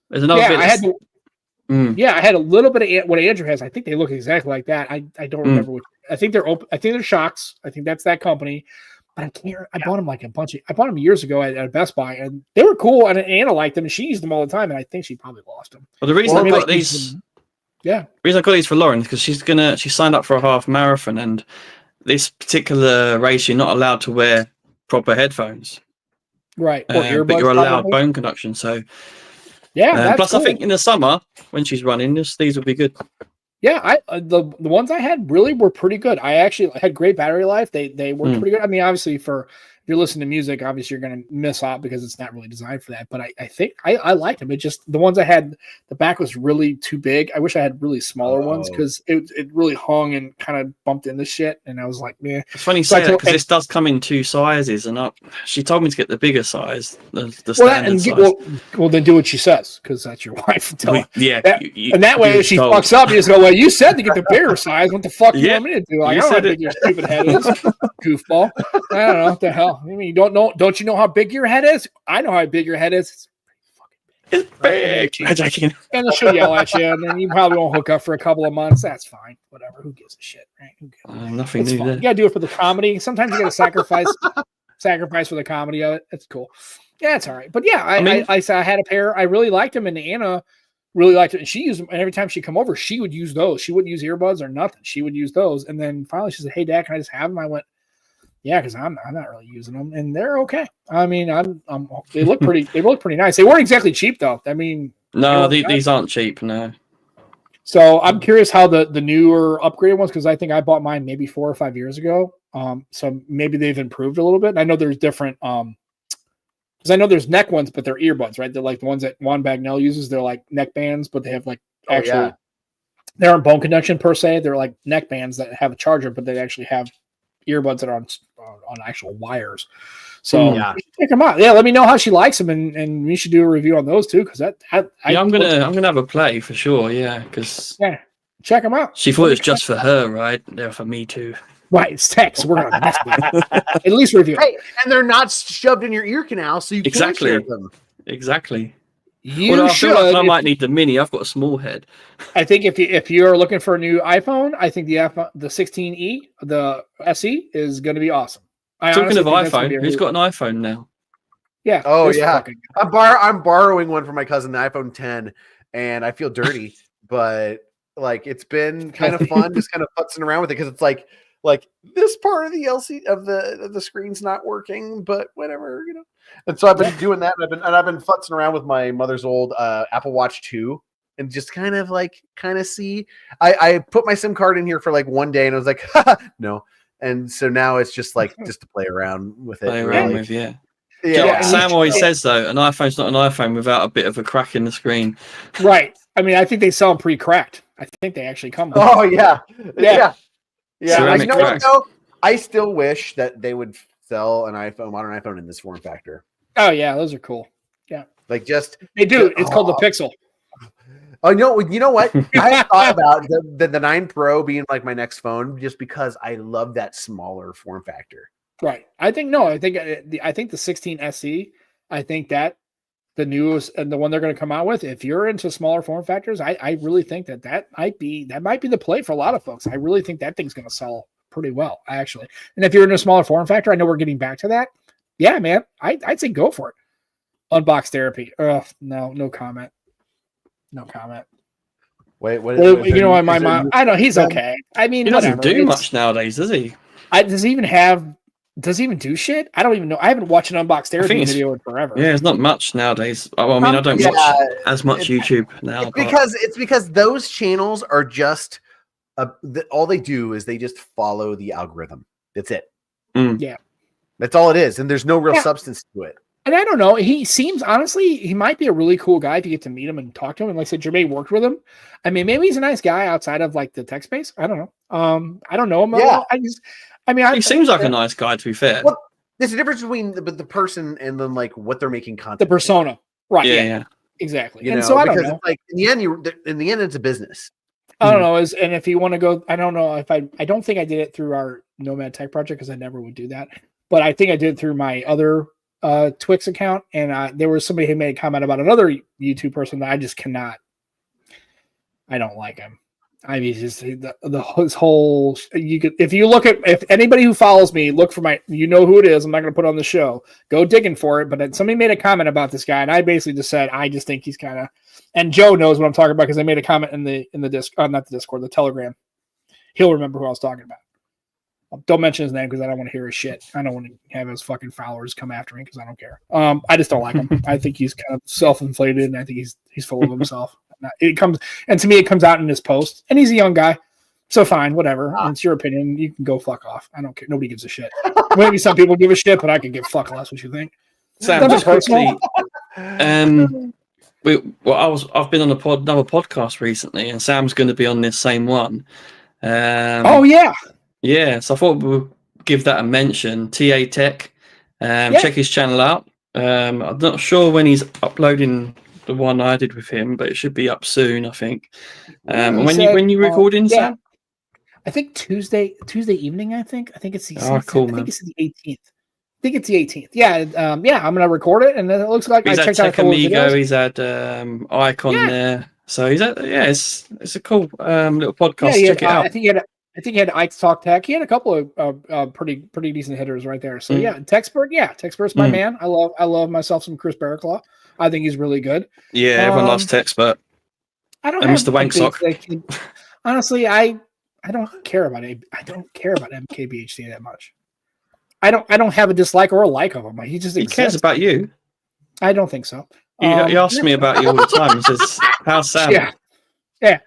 There's another bit. I had a little bit of what Andrew has. I think they look exactly like that. I don't remember which. I think they're open. I think they're Shocks. I think that's that company. But I can't. I bought them like a bunch. I bought them years ago at a Best Buy, and they were cool. And Anna liked them, and she used them all the time. And I think she probably lost them. Well, the reason I got these, the reason I got these for Lauren is because she signed up for a half marathon, and this particular race you're not allowed to wear proper headphones, right? But you're allowed bone conduction. So plus cool. I think in the summer when she's running, these will be good. Yeah, the ones I had really were pretty good. I actually had great battery life. They were pretty good. I mean, obviously, if you're listening to music, obviously you're going to miss out because it's not really designed for that. But I think I liked them. It just the ones I had, the back was really too big. I wish I had really smaller ones because it really hung and kind of bumped into shit. And I was like, man. It's funny you say that because this does come in 2 sizes, and she told me to get the bigger size, the standard size. Well, then do what she says because that's your wife. And that way, if she fucks up, you just go, well, you said to get the bigger size. What the fuck do you want me to do? Like, I don't know how big your stupid head is, goofball. I don't know what the hell. I mean, don't you know how big your head is? I know how big your head is. It's big. And she'll yell at you, and then you probably won't hook up for a couple of months. That's fine. Whatever. Who gives a shit, right? Nothing new there. You gotta do it for the comedy. Sometimes you gotta sacrifice for the comedy of it. It's cool. Yeah, it's all right. But yeah, I had a pair. I really liked them, and Anna really liked it. And she used them, and every time she'd come over, she would use those. She wouldn't use earbuds or nothing. She would use those. And then finally she said, "Hey, Dad, can I just have them?" I went, yeah, because I'm not really using them, and they're okay. I mean, they look pretty. They look pretty nice. They weren't exactly cheap though. I mean, no, these aren't cheap. No. So I'm curious how the newer upgraded ones, because I think I bought mine maybe 4 or 5 years ago. So maybe they've improved a little bit. And I know there's different. Because I know there's neck ones, but they're earbuds, right? They're like the ones that Juan Bagnell uses. They're like neck bands, but they have like actually they aren't bone conduction per se. They're like neck bands that have a charger, but they actually have earbuds that are on actual wires. So check them out. Yeah, let me know how she likes them, and we should do a review on those too. Because I'm gonna have a play for sure. Yeah, because check them out. She thought it was just for her, right? They're for me too. Right, it's text. We're gonna mess with it. At least review. Hey, and they're not shoved in your ear canal, so you can share them. Exactly. I feel like I might need the mini. I've got a small head. I think if you're looking for a new iPhone, I think the 16e, the SE, is going to be awesome. Talking of iPhone, who's got an iPhone now? Yeah. Oh yeah. I'm borrowing one from my cousin, the iPhone 10, and I feel dirty, but like it's been kind of fun, just kind of futzing around with it because it's like this part of the LCD of the screen's not working, but whatever, you know. And so I've been doing that, and I've been futzing around with my mother's old Apple Watch 2, and just kind of see. I put my SIM card in here for like one day, and I was like, no. And so now it's just like just to play around with it. Yeah. You know what Sam always says though, an iPhone's not an iPhone without a bit of a crack in the screen. Right. I mean, I think they sell them pre-cracked. I think they actually come. Oh yeah. You know what, though? I still wish that they would sell an modern iPhone in this form factor. Oh yeah, those are cool. Yeah, like just they do. It's called the Pixel. Oh no! You know what? I thought about the 9 Pro being like my next phone just because I love that smaller form factor. Right. I think the 16 SE. I think that the newest and the one they're going to come out with. If you're into smaller form factors, I really think that might be the play for a lot of folks. I really think that thing's going to sell pretty well, actually. And if you're in a smaller form factor, I know we're getting back to that. Yeah, man, I'd say go for it. Unbox therapy. No comment. No comment. Wait, what? You know what? My mom. I know he's okay. I mean, he doesn't do much nowadays, does he? Does he even do shit? I don't even know. I haven't watched an unbox therapy video in forever. Yeah, it's not much nowadays. I mean, I don't watch as much YouTube now. It's because those channels are just all they do is they just follow the algorithm. That's it. Yeah, that's all it is, and there's no real substance to it. And I don't know. He seems, honestly, he might be a really cool guy if you get to meet him and talk to him. And like I said, Jermaine worked with him. I mean, maybe he's a nice guy outside of like the tech space. I don't know. I don't know him. Yeah. He seems like a nice guy, to be fair. Well, there's a difference between the person and then like what they're making content. The persona. Right. Yeah. Exactly. You And know, so I don't because know. it's like in the end, it's a business. I don't know. And if you want to go, I don't know if I don't think I did it through our Nomad Tech project because I never would do that. But I think I did it through my other Twix account. And there was somebody who made a comment about another YouTube person that I just cannot. I don't like him. I mean, just his whole. You could, if anybody who follows me, look for my. You know who it is. I'm not going to put it on the show. Go digging for it. But somebody made a comment about this guy, and I basically just said I just think he's kind of. And Joe knows what I'm talking about because I made a comment in the disc, not the Discord, the Telegram. He'll remember who I was talking about. Don't mention his name because I don't want to hear his shit. I don't want to have his fucking followers come after me because I don't care. I just don't like him. I think he's kind of self-inflated, and I think he's full of himself. To me, it comes out in his post, and he's a young guy, so fine, whatever. It's your opinion. You can go fuck off. I don't care. Nobody gives a shit. Maybe some people give a shit, but I can give fuck less. What you think? Sam, just quickly. I've been on another podcast recently, and Sam's going to be on this same one. Oh yeah. Yeah, so I thought we'll give that a mention. TA Tech, check his channel out. I'm not sure when he's uploading the one I did with him, but it should be up soon, I think. When you recording, Sam? I think Tuesday evening. I think it's the. Cool, I think it's the 18th. I think it's the 18th. Yeah, I'm gonna record it, and it looks like he's I checked out a couple of videos. He's had Icon there, so he's had it's a cool little podcast. Yeah, check it out. I think he had Ike's Talk Tech. He had a couple of pretty decent hitters right there. So Techspurt's my man. I love myself some Chris Barraclaw. I think he's really good. Yeah, everyone loves Techspurt. I don't. Mr. Wanksock. Honestly, I don't care about it. I don't care about MKBHD that much. I don't have a dislike or a like of him. He just exists. Cares about you. I don't think so. He asks me about you all the time. He says, "How's Sam?" Yeah.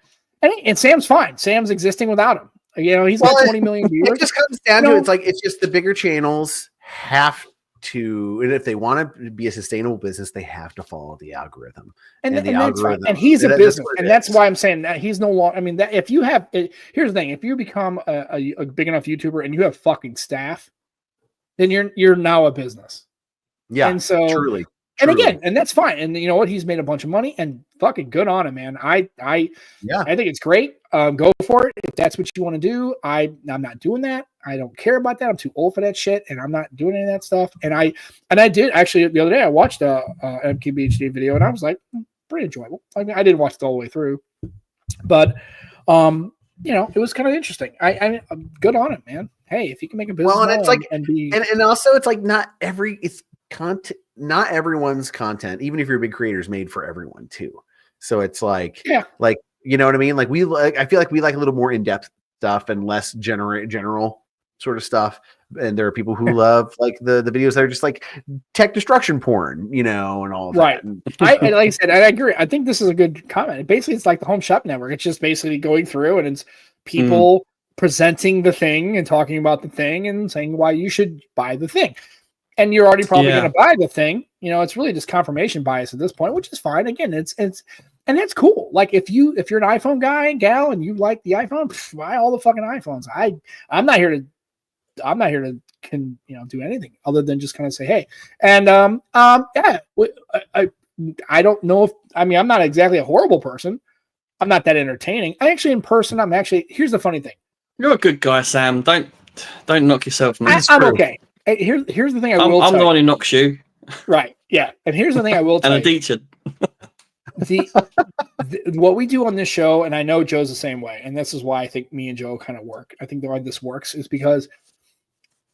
And Sam's fine. Sam's existing without him. You know, he's got 20 million viewers. It just comes down to it's just the bigger channels have to, and if they want to be a sustainable business, they have to follow the algorithm. And the algorithm, and he's a business, and that's why I'm saying that he's no longer. I mean, that if you have, here's the thing: if you become a big enough YouTuber and you have fucking staff, then you're now a business. Yeah, and so truly. And again, and that's fine. And you know what? He's made a bunch of money, and fucking good on him, man. I think it's great. Go for it if that's what you want to do. I'm not doing that. I don't care about that. I'm too old for that shit, and I'm not doing any of that stuff. And I did actually the other day. I watched a MKBHD video, and I was like, pretty enjoyable. I mean, I didn't watch it all the way through, but it was kind of interesting. I'm good on it, man. Hey, if you can make a business, and it's like, and also it's like not everyone's content, even if you're a big creator, is made for everyone too. So it's like, you know what I mean? Like I feel like we like a little more in-depth stuff and less general sort of stuff. And there are people who love like the videos that are just like tech destruction porn, and all of that. Like I said, I agree. I think this is a good comment. Basically, it's like the Home Shop Network. It's just basically going through and it's people presenting the thing and talking about the thing and saying why you should buy the thing. And you're already probably going to buy the thing. It's really just confirmation bias at this point, which is fine. Again, it's and that's cool. Like if you're an iPhone guy and gal and you like the iPhone, buy all the fucking iPhones. I'm not here to do anything other than just kind of say hey. And I don't know if I'm not exactly a horrible person. I'm not that entertaining. In person, here's the funny thing. You're a good guy, Sam. Don't knock yourself. I'm okay. Here's the thing. I'm the one who knocks you. Right. Yeah. And here's the thing I will tell you. And a teacher. What we do on this show, and I know Joe's the same way, and this is why I think me and Joe kind of work. I think the way this works is because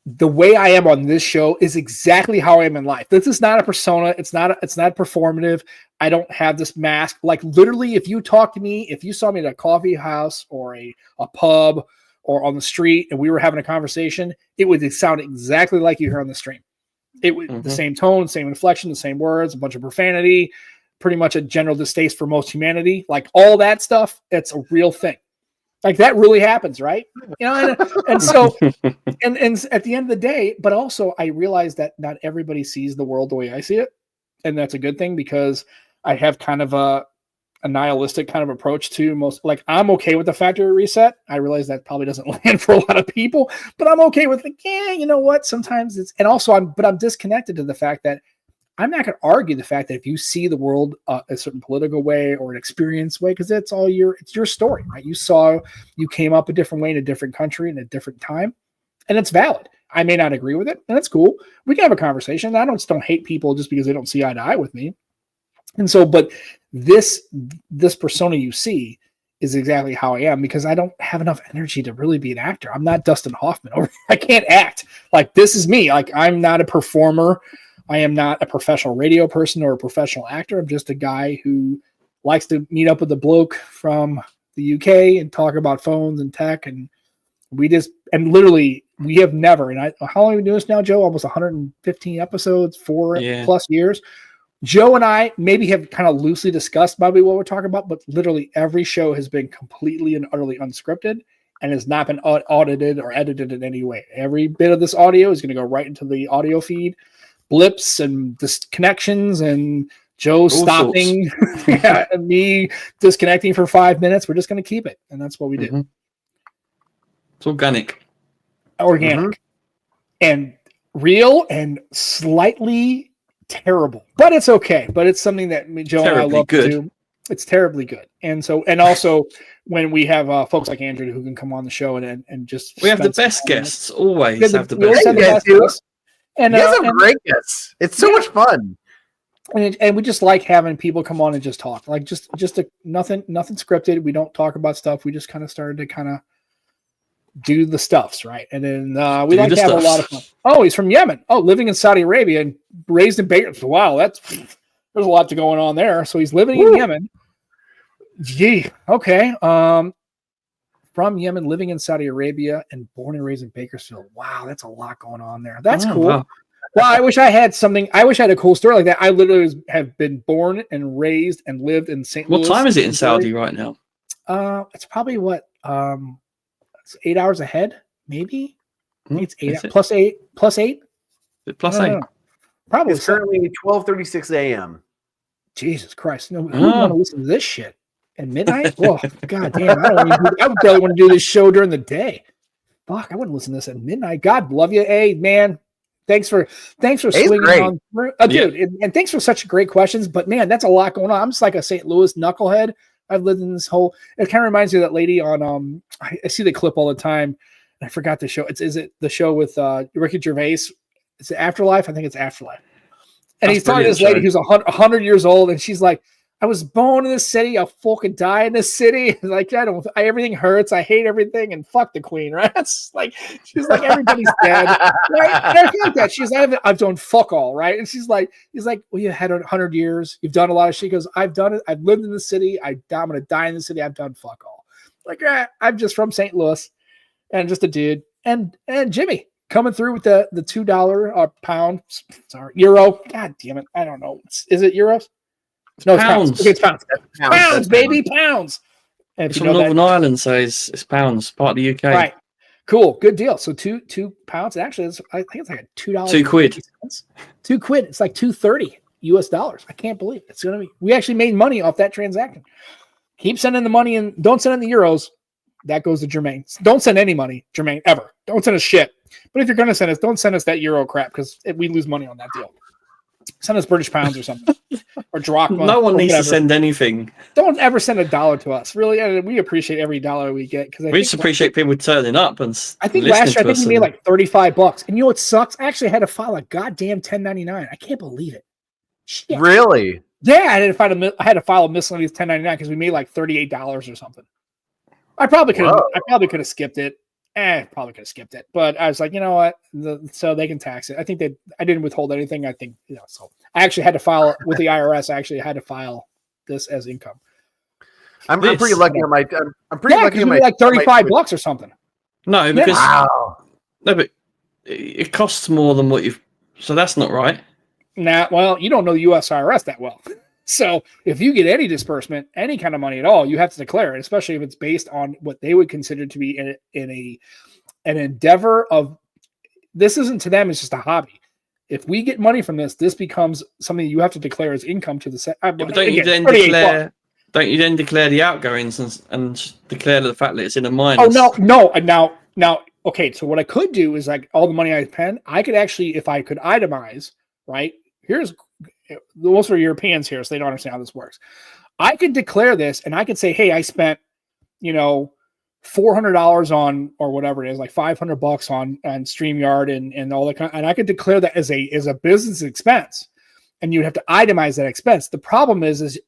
the way I am on this show is exactly how I am in life. This is not a persona. It's not performative. I don't have this mask. Like literally, if you talk to me, if you saw me at a coffee house or a pub or on the street and we were having a conversation, it would sound exactly like you hear on the stream. It would the same tone, same inflection, the same words, a bunch of profanity, pretty much a general distaste for most humanity, like all that stuff. It's a real thing. Like that really happens, right? And so, and at the end of the day, but also I realize that not everybody sees the world the way I see it. And that's a good thing because I have kind of a nihilistic kind of approach to most, like I'm okay with the factory reset. I realize that probably doesn't land for a lot of people, but I'm okay with like, you know what? Sometimes it's, and also I'm disconnected to the fact that I'm not going to argue the fact that if you see the world a certain political way or an experience way, because it's your story, right? You came up a different way in a different country in a different time, and it's valid. I may not agree with it, and that's cool. We can have a conversation. I don't hate people just because they don't see eye to eye with me. And so, but this persona you see is exactly how I am, because I don't have enough energy to really be an actor. I'm not Dustin Hoffman. I can't act. Like, this is me. Like, I'm not a performer. I am not a professional radio person or a professional actor. I'm just a guy who likes to meet up with a bloke from the UK and talk about phones and tech. And we have never, and how long have we been doing this now, Joe? Almost 115 episodes, 4+ years. Joe and I maybe have kind of loosely discussed probably what we're talking about, but literally every show has been completely and utterly unscripted and has not been audited or edited in any way. Every bit of this audio is going to go right into the audio feed. Blips and disconnections and Joe stopping and me disconnecting for 5 minutes. We're just going to keep it. And that's what we do. Mm-hmm. It's organic. And real and slightly terrible, but it's okay. But it's something that Joe and I love to do. It's terribly good. And so, and also when we have folks like Andrew who can come on the show and just, we have the best guests, always have the best guests. And you guys have great guests. It's so much fun. And we just like having people come on and just talk, like just nothing scripted. We don't talk about stuff. We just kind of started to do the stuffs, right? And then we like to have a lot of fun. Oh, he's from Yemen. Oh, living in Saudi Arabia and raised in Bakersfield. Wow, there's a lot to going on there. So he's living in Yemen. Gee, okay. From Yemen, living in Saudi Arabia, and born and raised in Bakersfield. Wow, that's a lot going on there. That's cool. Wow. Well, I wish I had something. I wish I had a cool story like that. I literally have been born and raised and lived in St. Louis. What time is it in Saudi right now? It's probably it's 8 hours ahead, maybe. I think it's 8 plus 8 plus 8. Plus 8. Probably. It's currently 12:36 a.m. Jesus Christ! No, who want to listen to this shit at midnight? Oh, god damn! I would barely want to do this show during the day. Fuck, I wouldn't listen to this at midnight. God love you, hey man. Thanks for swinging on through, dude, and thanks for such great questions. But man, that's a lot going on. I'm just like a St. Louis knucklehead. I've lived in this whole. It kind of reminds me of that lady on. I see the clip all the time. I forgot the show. Is it the show with Ricky Gervais? Is it Afterlife? I think it's Afterlife. And he's talking to this lady who's 100 years old, and she's like, "I was born in this city. I'll fucking die in this city. Like, everything hurts. I hate everything, and fuck the queen." Right? It's like she's like, everybody's dead. Right? And I feel like that. She's like, I've done fuck all. Right? And he's like, well, you had 100 years. You've done a lot of shit. She goes, I've done it. I've lived in the city. I'm gonna die in the city. I've done fuck all. Like, I'm just from St. Louis, and just a dude. And Jimmy coming through with the $2 pound, euro. God damn it. I don't know. Is it euros? No, it's pounds. Okay, it's pounds. Pounds, baby, pounds. And it's from Northern Ireland, so it's pounds, part of the UK. Right. Cool. Good deal. So two pounds. Actually, I think it's like a $2. £2. £2. It's like $2.30 US. I can't believe it. It's gonna be. We actually made money off that transaction. Keep sending the money and don't send in the euros. That goes to Jermaine. Don't send any money, Jermaine, ever. Don't send us shit. But if you're going to send us, don't send us that euro crap because we lose money on that deal. Send us British pounds or something. Or drachma. No one needs to send anything. Don't ever send $1 to us. Really, we appreciate every dollar we get. We just appreciate people turning up and I think last year, we made like $35. And you know what sucks? I actually had to file a goddamn 1099. I can't believe it. Shit. Really? Yeah, I had to file a miscellaneous 1099 because we made like $38 or something. I probably could have skipped it. Probably could have skipped it. But I was like, you know what? So they can tax it. I think I didn't withhold anything. I think, so I actually had to file with the IRS. I actually had to file this as income. I'm pretty lucky on my. I'm pretty lucky on my. Like $35 or something. No, because no, but it costs more than what you've. So that's not right. Nah, well, you don't know the U.S. IRS that well. So if you get any disbursement, any kind of money at all, you have to declare it, especially if it's based on what they would consider to be an endeavor of. This isn't to them; it's just a hobby. If we get money from this becomes something you have to declare as income to the set. But don't you then declare? Don't you then declare the outgoings and declare the fact that it's in a minus? Oh no! Now, okay. So what I could do is like all the money I spend, I could actually, if I could itemize, right? Here's Most are Europeans here, so they don't understand how this works. I could declare this, and I could say, hey, I spent, $400 on, or whatever it is, like $500 on StreamYard and all that, and I could declare that as a business expense, and you'd have to itemize that expense. The problem is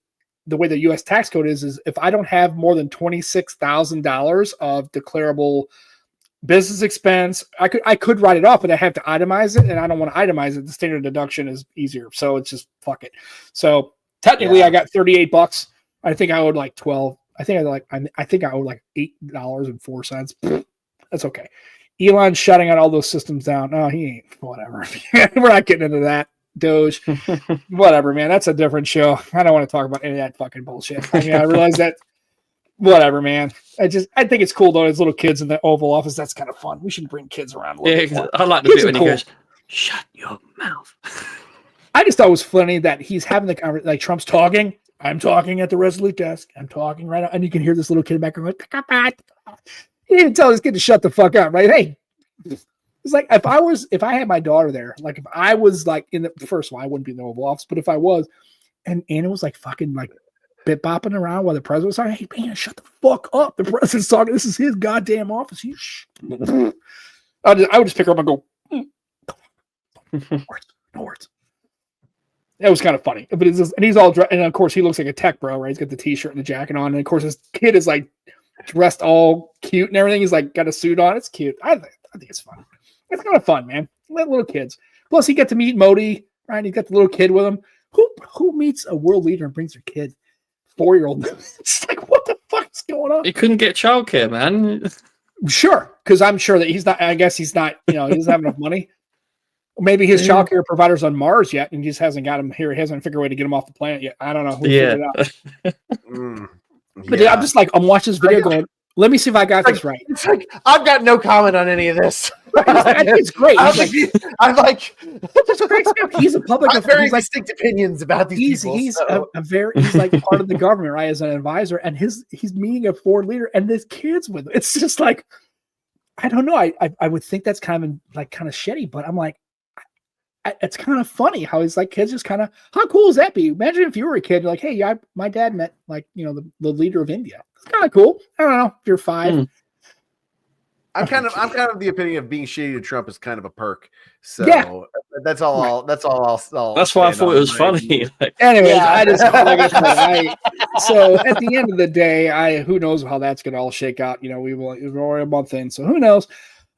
the way the U.S. tax code is if I don't have more than $26,000 of declarable business expense, I could write it off, but I have to itemize it, and I don't want to itemize it. The standard deduction is easier, so it's just fuck it. So technically, I got $38. I think I owed like 12. I think I owed like $8.04. That's okay. Elon's shutting out all those systems down. No, he ain't. Whatever. We're not getting into that. Doge. Whatever, man. That's a different show. I don't want to talk about any of that fucking bullshit. I mean, I realize that. Whatever, man. I think it's cool though. As little kids in the Oval Office, that's kind of fun. We should bring kids around a little bit more. I like the bit when he goes, "Shut your mouth." I just thought it was funny that he's having the conversation, like Trump's talking. I'm talking at the Resolute desk. I'm talking right now, and you can hear this little kid back going, he didn't tell this kid to shut the fuck up, right? Hey, it's like if I had my daughter there, like if I was like first of all, I wouldn't be in the Oval Office, but if I was, and Anna was like fucking like bit bopping around while the president was talking, hey man, shut the fuck up. The president's talking. This is his goddamn office. I would just pick her up and go, no words. That was kind of funny, but and he's all dressed, and of course he looks like a tech bro, right? He's got the t-shirt and the jacket on, and of course his kid is like dressed all cute and everything. He's like got a suit on. It's cute. I think it's fun. It's kind of fun, man. Let little kids. Plus, he got to meet Modi, right? He got the little kid with him. Who meets a world leader and brings their kid? 4-year-old. It's like, what the fuck's going on? He couldn't get childcare, man. Sure, because I'm sure that he's not. I guess he's not. He doesn't have enough money. Maybe his childcare provider's on Mars yet, and he just hasn't got him here. He hasn't figured a way to get him off the planet yet. I don't know. But I'm just like, I'm watching this video going, let me see if I got this right. It's like, I've got no comment on any of this. I think it's great. I'm like, he's a public. I'm very distinct opinions about these people. He's like part of the government, right, as an advisor, and he's meeting a foreign leader, and there's kids with him. It's just like, I don't know. I would think that's kind of shitty, but I'm like, it's kind of funny how he's like, kids just kind of, how cool does that be? Imagine if you were a kid, you're like, hey, my dad met like, the leader of India. It's kind of cool. I don't know if you're 5. I'm kind of the opinion of being shitty to Trump is kind of a perk. So that's all. That's all. That's why I thought it was funny. Anyways, I just so at the end of the day, who knows how that's going to all shake out. We're a month in, so who knows.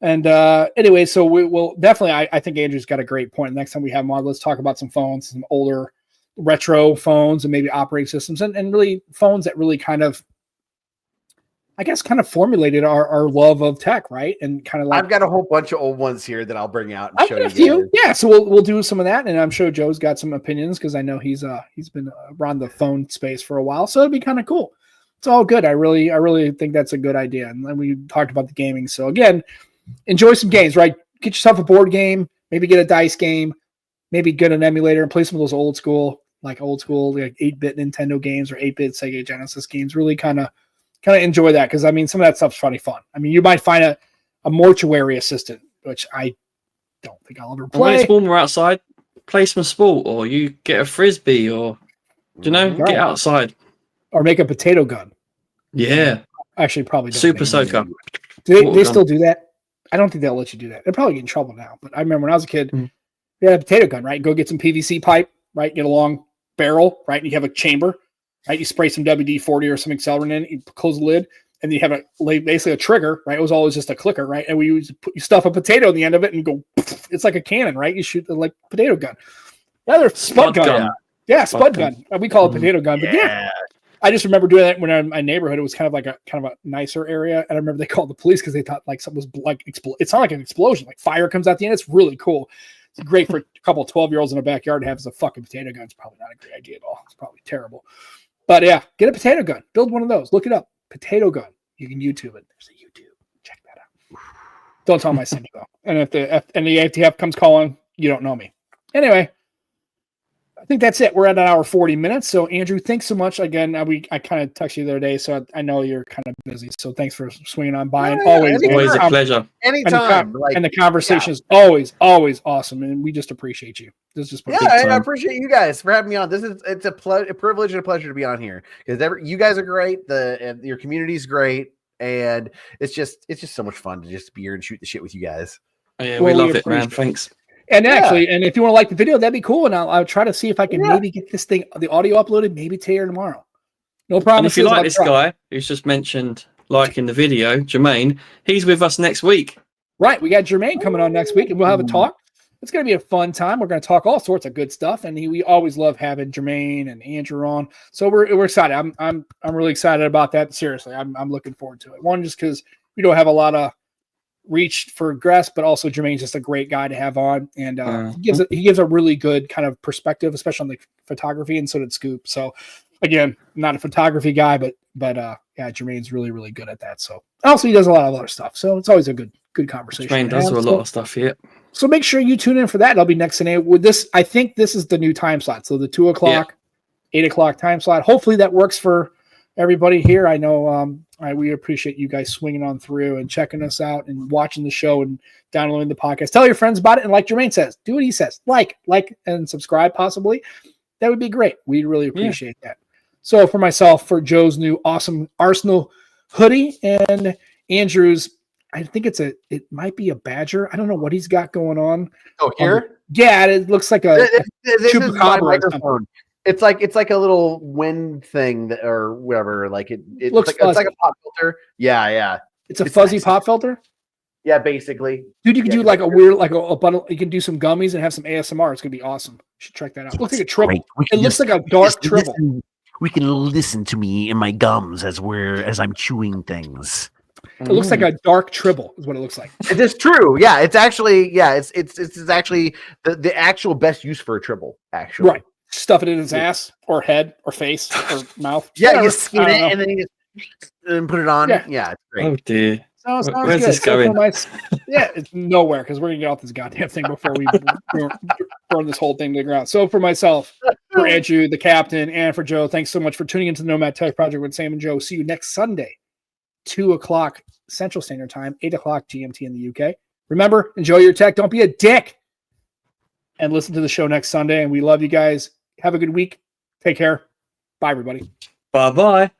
And anyway, so we will definitely. I think Andrew's got a great point. Next time we have him on, let's talk about some phones, some older retro phones, and maybe operating systems, and really phones that really kind of formulated our love of tech, right? And kind of like, I've got a whole bunch of old ones here that I'll bring out and I've show got you. Yeah, so we'll do some of that, and I'm sure Joe's got some opinions because I know he's been around the phone space for a while, so it'd be kind of cool. It's all good. I really think that's a good idea. And then we talked about the gaming. So again, enjoy some games, right? Get yourself a board game, maybe get a dice game, maybe get an emulator and play some of those old school like 8-bit Nintendo games or 8-bit Sega Genesis games. Really kind of enjoy that because some of that stuff's funny fun. You might find a mortuary assistant, which I don't think I'll ever play. When it's warmer outside, play some sport, or you get a frisbee, or get outside, or make a potato gun. Yeah, actually, probably don't super soaker. Do they still do that? I don't think they'll let you do that. They'll probably get in trouble now. But I remember when I was a kid, you had a potato gun, right? Go get some PVC pipe, right? Get a long barrel, right? And you have a chamber, right? You spray some WD-40 or some accelerant in it, you close the lid, and you have basically a trigger, right? It was always just a clicker, right? And you stuff a potato in the end of it and go, it's like a cannon, right? You shoot the potato gun. Yeah, there's spud gun. Yeah, spud gun. We call it potato gun, but yeah. I just remember doing that when in my neighborhood. It was kind of like a nicer area, and I remember they called the police because they thought like something was like it's not like an explosion, like fire comes out the end. It's really cool. It's great for a couple of 12-year-olds in a backyard to have as a fucking potato gun. It's probably not a great idea at all. It's probably terrible. But yeah, get a potato gun. Build one of those. Look it up. Potato gun. You can YouTube it. There's a YouTube. Check that out. Don't tell them I sent you though. And if the ATF comes calling, you don't know me. Anyway. I think that's it. We're at an hour 40 minutes. So Andrew, thanks so much again. I kind of texted you the other day, so I know you're kind of busy. So thanks for swinging on by. And always a pleasure. Anytime. And the conversation is always awesome, and we just appreciate you. This is just I appreciate you guys for having me on. It's a privilege and a pleasure to be on here because you guys are great. Your community is great, and it's just so much fun to just be here and shoot the shit with you guys. Oh, yeah, we love it, man. Thanks. And actually, and if you want to like the video, that'd be cool. And I'll try to see if I can maybe get this thing, the audio uploaded, maybe today or tomorrow. No problem. And if you like this guy who's just mentioned liking the video, Jermaine, he's with us next week. Right. We got Jermaine coming on next week, and we'll have a talk. It's going to be a fun time. We're going to talk all sorts of good stuff, and we always love having Jermaine and Andrew on. So we're excited. I'm really excited about that. Seriously, I'm looking forward to it. One, just because we don't have a lot of reach for guests, but also Jermaine's just a great guy to have on, and he gives a really good kind of perspective, especially on the photography, and so did Scoop. So again, not a photography guy, but Jermaine's really good at that. So also he does a lot of other stuff. So it's always a good conversation. Jermaine does a lot of stuff here. So make sure you tune in for that. It'll be next Sunday. With this, I think this is the new time slot. So the 2 o'clock, 8 o'clock time slot. Hopefully that works for everybody here. I know we appreciate you guys swinging on through and checking us out and watching the show and downloading the podcast. Tell your friends about it. And like Jermaine says, do what he says. Like and subscribe possibly. That would be great. We'd really appreciate that. So for myself, for Joe's new awesome Arsenal hoodie and Andrew's, I think it might be a Badger. I don't know what he's got going on. Oh, here? It looks like a chupacabra microphone. It's like a little wind thing or whatever. Like it's like a pop filter. Yeah. It's a fuzzy pop filter. Yeah, basically. Dude, you can do like a weird, like a bundle. You can do some gummies and have some ASMR. It's gonna be awesome. You should check that out. It looks like a tribble. It looks like a dark tribble. We can listen to me in my gums as I'm chewing things. It looks like a dark tribble is what it looks like. It is true. Yeah, it's actually it's actually the actual best use for a tribble. Actually, right. Stuff it in his ass or head or face or mouth. Yeah, you skin it and then you just put it on. Yeah, it's great. Oh dear. Where's this going? It's nowhere because we're gonna get off this goddamn thing before we burn this whole thing to the ground. So for myself, for Andrew, the captain, and for Joe, thanks so much for tuning into the Nomad Tech Project with Sam and Joe. See you next Sunday, 2 o'clock Central Standard Time, 8 o'clock GMT in the UK. Remember, enjoy your tech. Don't be a dick. And listen to the show next Sunday. And we love you guys. Have a good week. Take care. Bye, everybody. Bye-bye.